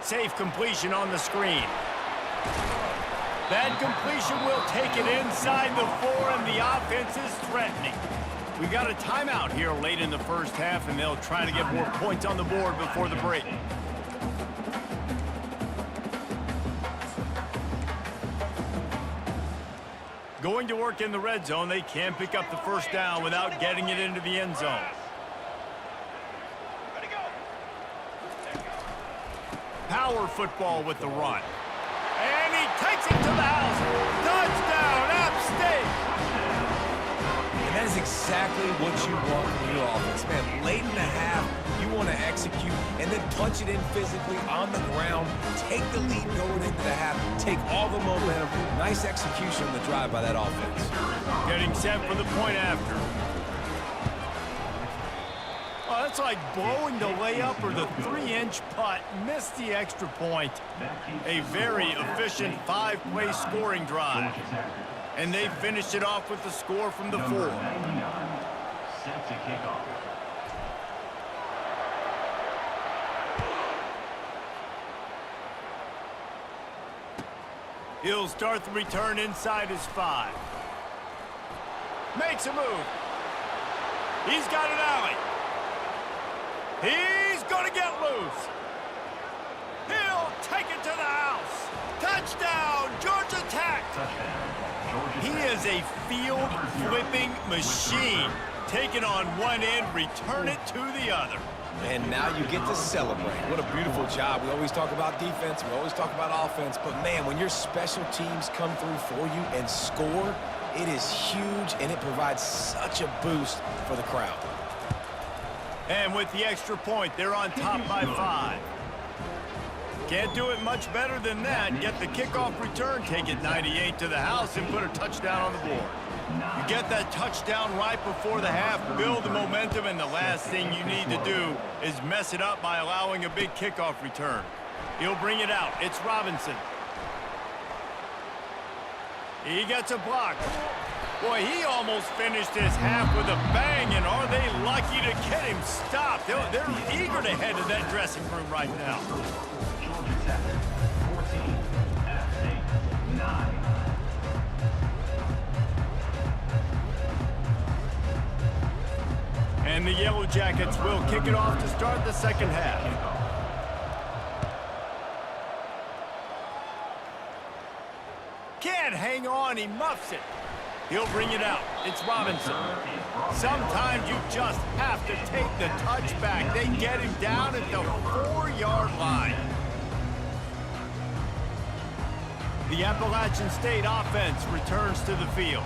Safe completion on the screen. That completion will take it inside the 4, and the offense is threatening. We got a timeout here late in the first half, and they'll try to get more points on the board before the break. Going to work in the red zone, they can pick up the first down without getting it into the end zone. Power football with the run. And he takes it to the house. Touchdown, AppState! And that is exactly what you want from your offense, man. Late in the half, you want to execute and then punch it in physically on the ground, take the lead going into the half, take all the momentum. Nice execution on the drive by that offense. Getting set for the point after. Oh, that's like blowing the layup or the 3-inch putt. Missed the extra point. A very efficient 5-play scoring drive. And they finished it off with the score from the 4. Set to kick off. He'll start the return inside his 5. Makes a move. He's got an alley. He's going to get loose. He'll take it to the house. Touchdown, Georgia Tech. He is a field-flipping machine. Take it on one end, return it to the other. And now you get to celebrate. What a beautiful job. We always talk about defense. We always talk about offense. But, man, when your special teams come through for you and score, it is huge, and it provides such a boost for the crowd. And with the extra point, they're on top by 5. Can't do it much better than that. Get the kickoff return, take it 98 to the house, and put a touchdown on the board. You get that touchdown right before the half, build the momentum, and the last thing you need to do is mess it up by allowing a big kickoff return. He'll bring it out. It's Robinson. He gets a block. Boy, he almost finished his half with a bang, and are they lucky to get him stopped? They're eager to head to that dressing room right now. Georgia Tech, 14. AppState, 9. And the Yellow Jackets will kick it off to start the second half. Can't hang on, he muffs it. He'll bring it out. It's Robinson. Sometimes you just have to take the touchback. They get him down at the 4-yard line. The Appalachian State offense returns to the field.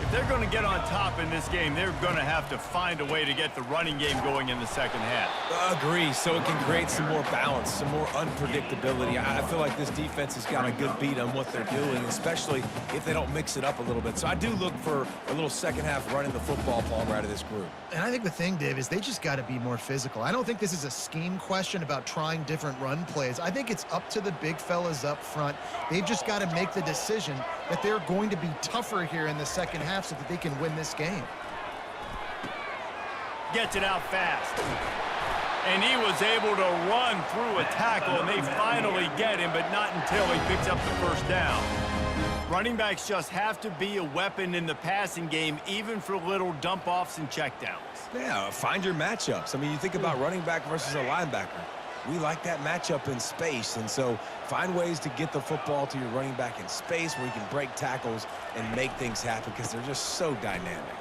If they're going to get on top in this game, they're going to have to find a way to get the running game going in the second half. Agree, so it can create some more balance, some more unpredictability. I feel like this defense has got a good beat on what they're doing, especially if they don't mix it up a little bit. So I do look for a little second half running the football ball right of this group. And I think the thing, Dave, is they just got to be more physical. I don't think this is a scheme question about trying different run plays. I think it's up to the big fellas up front. They've just got to make the decision that they're going to be tougher here in the second half so that they can win this game. Gets it out fast. And he was able to run through a tackle, and they finally get him, but not until he picks up the first down. Running backs just have to be a weapon in the passing game, even for little dump-offs and checkdowns. Yeah, find your matchups. I mean, you think about running back versus a linebacker. We like that matchup in space, and so find ways to get the football to your running back in space where you can break tackles and make things happen because they're just so dynamic.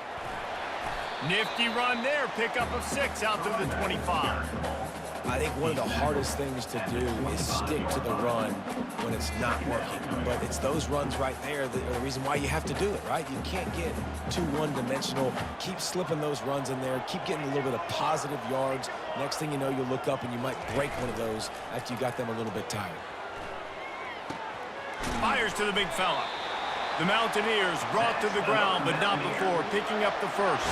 Nifty run there, pickup of 6 out to the 25. I think one of the hardest things to do is stick to the run when it's not working. But it's those runs right there that are the reason why you have to do it, right? You can't get too one-dimensional. Keep slipping those runs in there. Keep getting a little bit of positive yards. Next thing you know, you'll look up and you might break one of those after you got them a little bit tired. Fires to the big fella. The Mountaineers brought to the ground, but not before picking up the first.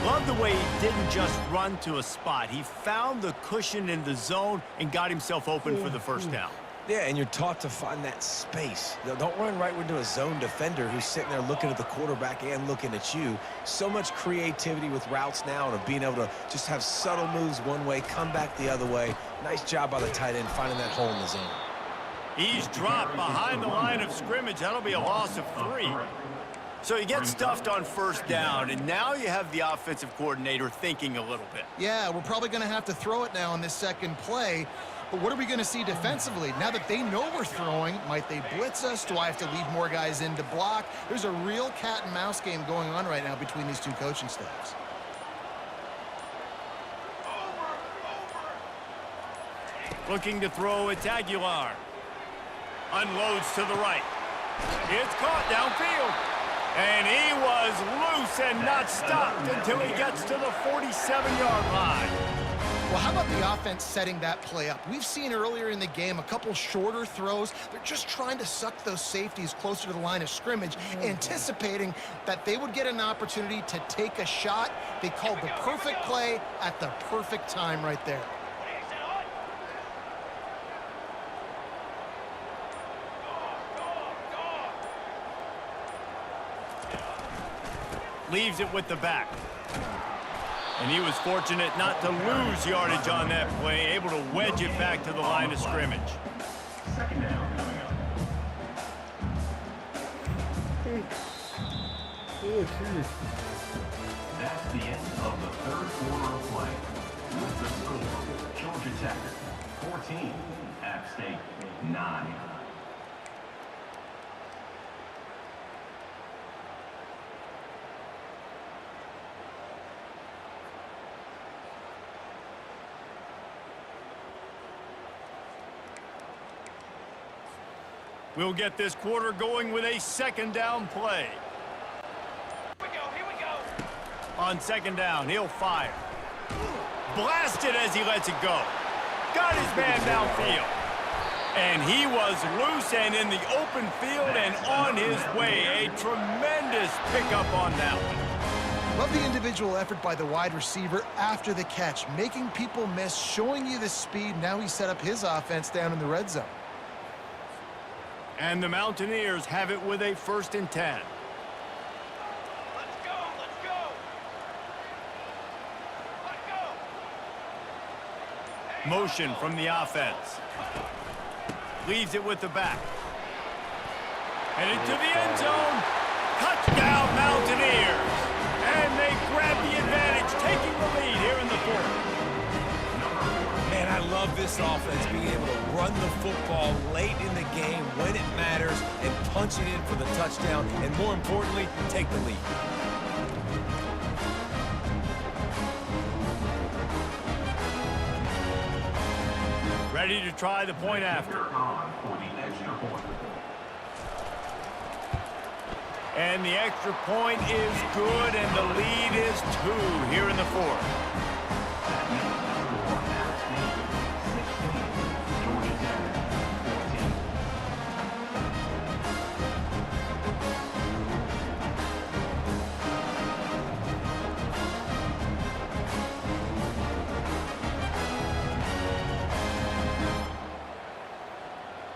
Love the way he didn't just run to a spot. He found the cushion in the zone and got himself open for the first down. Yeah, and you're taught to find that space. Don't run right into a zone defender who's sitting there looking at the quarterback and looking at you. So much creativity with routes now and of being able to just have subtle moves one way, come back the other way. Nice job by the tight end finding that hole in the zone. He's dropped behind the line of scrimmage. That'll be a loss of 3. So you get stuffed on first down, and now you have the offensive coordinator thinking a little bit. Yeah, we're probably going to have to throw it now in this second play. But what are we going to see defensively? Now that they know we're throwing, might they blitz us? Do I have to leave more guys in to block? There's a real cat and mouse game going on right now between these two coaching staffs. Looking to throw, it's Aguilar. Unloads to the right. It's caught downfield. And he was loose and not stopped until he gets to the 47-yard line. Well, how about the offense setting that play up? We've seen earlier in the game a couple shorter throws. They're just trying to suck those safeties closer to the line of scrimmage, anticipating that they would get an opportunity to take a shot. They called the perfect play at the perfect time right there. Leaves it with the back. And he was fortunate not to lose yardage on that play, able to wedge it back to the line of scrimmage. Second down coming up. That's the end of the third quarter of play. With the score, Georgia Tech 14, App State 9. We'll get this quarter going with a second down play. Here we go. On second down, he'll fire. Blasted as he lets it go. Got his man downfield. And he was loose and in the open field and on his way. A tremendous pickup on that one. Love the individual effort by the wide receiver after the catch, making people miss, showing you the speed. Now he set up his offense down in the red zone. And the Mountaineers have it with a 1st and 10. Let's go. Let's go. Let's go. Motion from the offense. Leaves it with the back. Headed to the end zone. Touchdown, Mountaineers. And they grab the advantage, taking the lead here in the 4th. Man, I love this offense, being able to run the football late in the game when it matters and punch it in for the touchdown, and more importantly, take the lead. Ready to try the point after. On for the extra point. And the extra point is good, and the lead is 2 here in the 4th.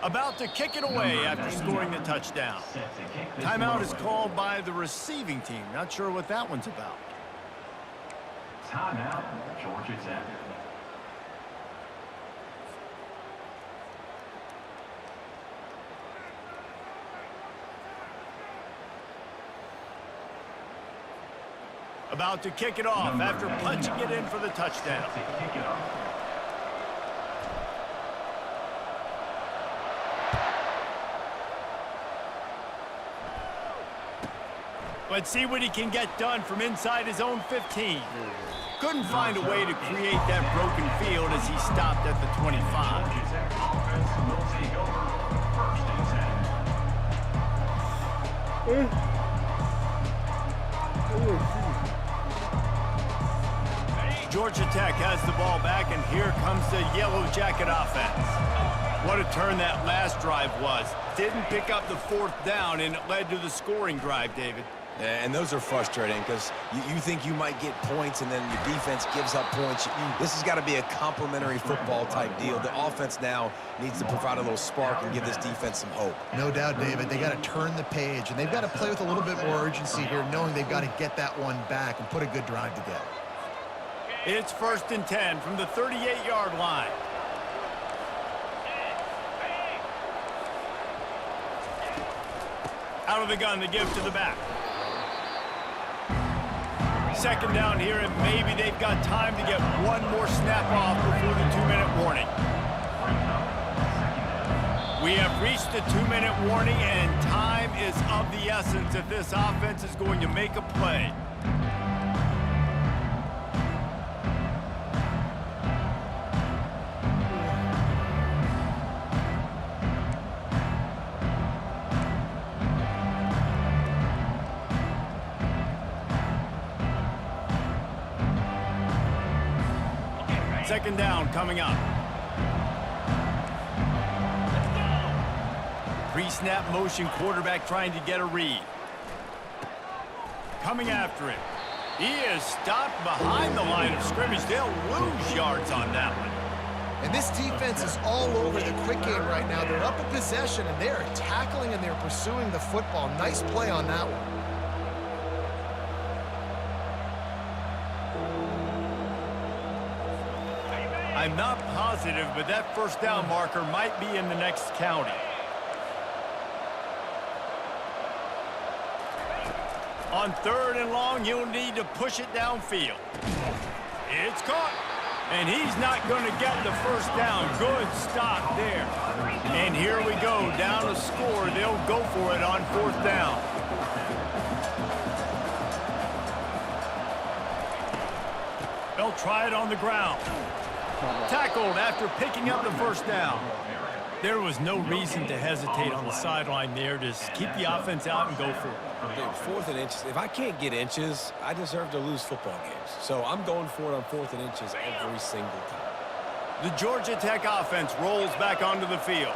About to kick it away after scoring the touchdown. Timeout is called by the receiving team. Not sure what that one's about. Timeout, Georgia Tech. About to kick it off after punching it in for the touchdown. To kick it off. Let's see what he can get done from inside his own 15. Couldn't find a way to create that broken field as he stopped at the 25. Offense will take over. First and 10. Georgia Tech has the ball back, and here comes the Yellow Jacket offense. What a turn that last drive was. Didn't pick up the 4th down, and it led to the scoring drive, David. And those are frustrating because you think you might get points and then your defense gives up points. This has got to be a complementary football type deal. The offense now needs to provide a little spark and give this defense some hope. No doubt, David. They got to turn the page, and they've got to play with a little bit more urgency here, knowing they've got to get that one back and put a good drive together. It's 1st and 10 from the 38-yard line. Out of the gun, the give to the back. 2nd down here, and maybe they've got time to get one more snap off before the 2-minute warning. We have reached the 2-minute warning, and time is of the essence if this offense is going to make a play. Second down coming up. Pre-snap motion, quarterback trying to get a read. Coming after it. He is stopped behind the line of scrimmage. They'll lose yards on that one. And this defense is all over the quick game right now. They're up a possession, and they're tackling and they're pursuing the football. Nice play on that one. I'm not positive, but that 1st down marker might be in the next county. On 3rd and long, you'll need to push it downfield. It's caught, and he's not going to get the 1st down. Good stop there. And here we go, down to score. They'll go for it on 4th down. They'll try it on the ground. Tackled after picking up the 1st down. There was no reason to hesitate on the sideline there. Just keep the offense out and go for it. Dude, 4th and inches. If I can't get inches, I deserve to lose football games. So I'm going for it on 4th and inches every single time. The Georgia Tech offense rolls back onto the field.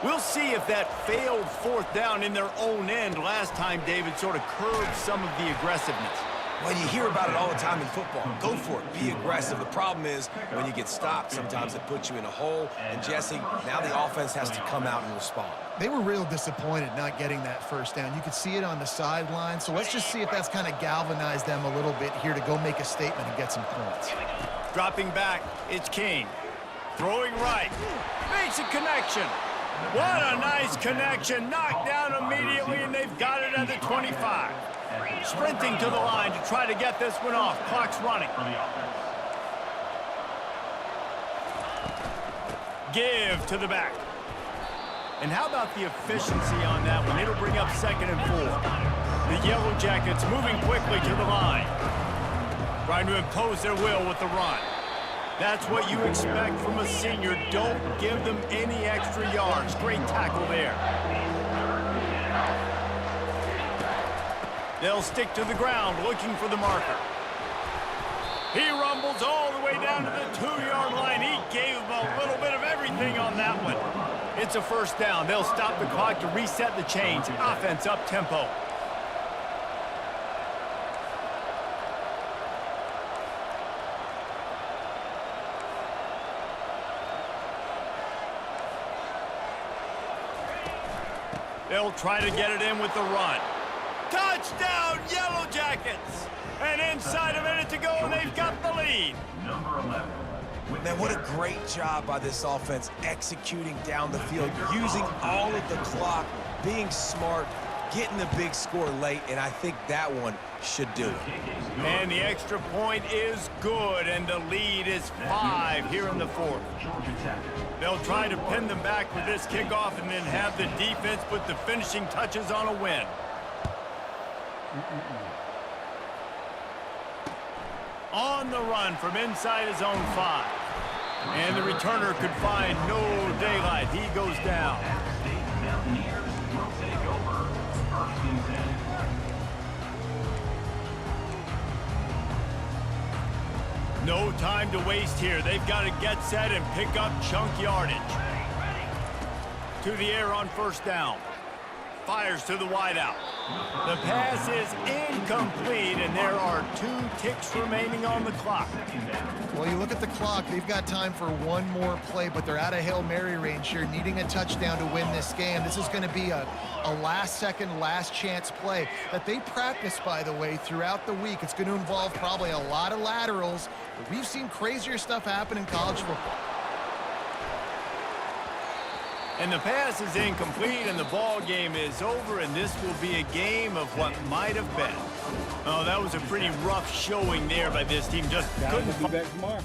We'll see if that failed 4th down in their own end last time, David, sort of curbed some of the aggressiveness. Well, you hear about it all the time in football. Go for it. Be aggressive. The problem is when you get stopped, sometimes it puts you in a hole. And, Jesse, now the offense has to come out and respond. They were real disappointed not getting that 1st down. You could see it on the sideline. So let's just see if that's kind of galvanized them a little bit here to go make a statement and get some points. Dropping back, it's King. Throwing right. Makes a connection. What a nice connection. Knocked down immediately, and they've got it at the 25. Sprinting to the line to try to get this one off. Clock's running. Give to the back. And how about the efficiency on that one? It'll bring up 2nd and 4. The Yellow Jackets moving quickly to the line. Trying to impose their will with the run. That's what you expect from a senior. Don't give them any extra yards. Great tackle there. They'll stick to the ground looking for the marker. He rumbles all the way down to the 2-yard line. He gave them a little bit of everything on that one. It's a 1st down. They'll stop the clock to reset the chains. Offense up tempo. They'll try to get it in with the run. Touchdown, Yellow Jackets! And inside a minute to go, and they've got the lead. Number 11. Man, what a great job by this offense executing down the field, using all of the clock, being smart, getting the big score late, and I think that one should do it. And the extra point is good, and the lead is 5 here in the 4th. They'll try to pin them back with this kickoff and then have the defense put the finishing touches on a win. On the run from inside his own 5. And the returner could find no daylight. He goes down. AppState Mountaineers will take over. First and 10. No time to waste here. They've got to get set and pick up chunk yardage. To the air on first down. Fires to the wideout. The pass is incomplete, and there are 2 ticks remaining on the clock. Well, you look at the clock, they've got time for one more play, but they're out of Hail Mary range here, needing a touchdown to win this game. This is going to be a last-second, last-chance play that they practice, by the way, throughout the week. It's going to involve probably a lot of laterals, but we've seen crazier stuff happen in college football. And the pass is incomplete, and the ball game is over, and this will be a game of what might have been. Oh, that was a pretty rough showing there by this team. Just couldn't. Be back tomorrow.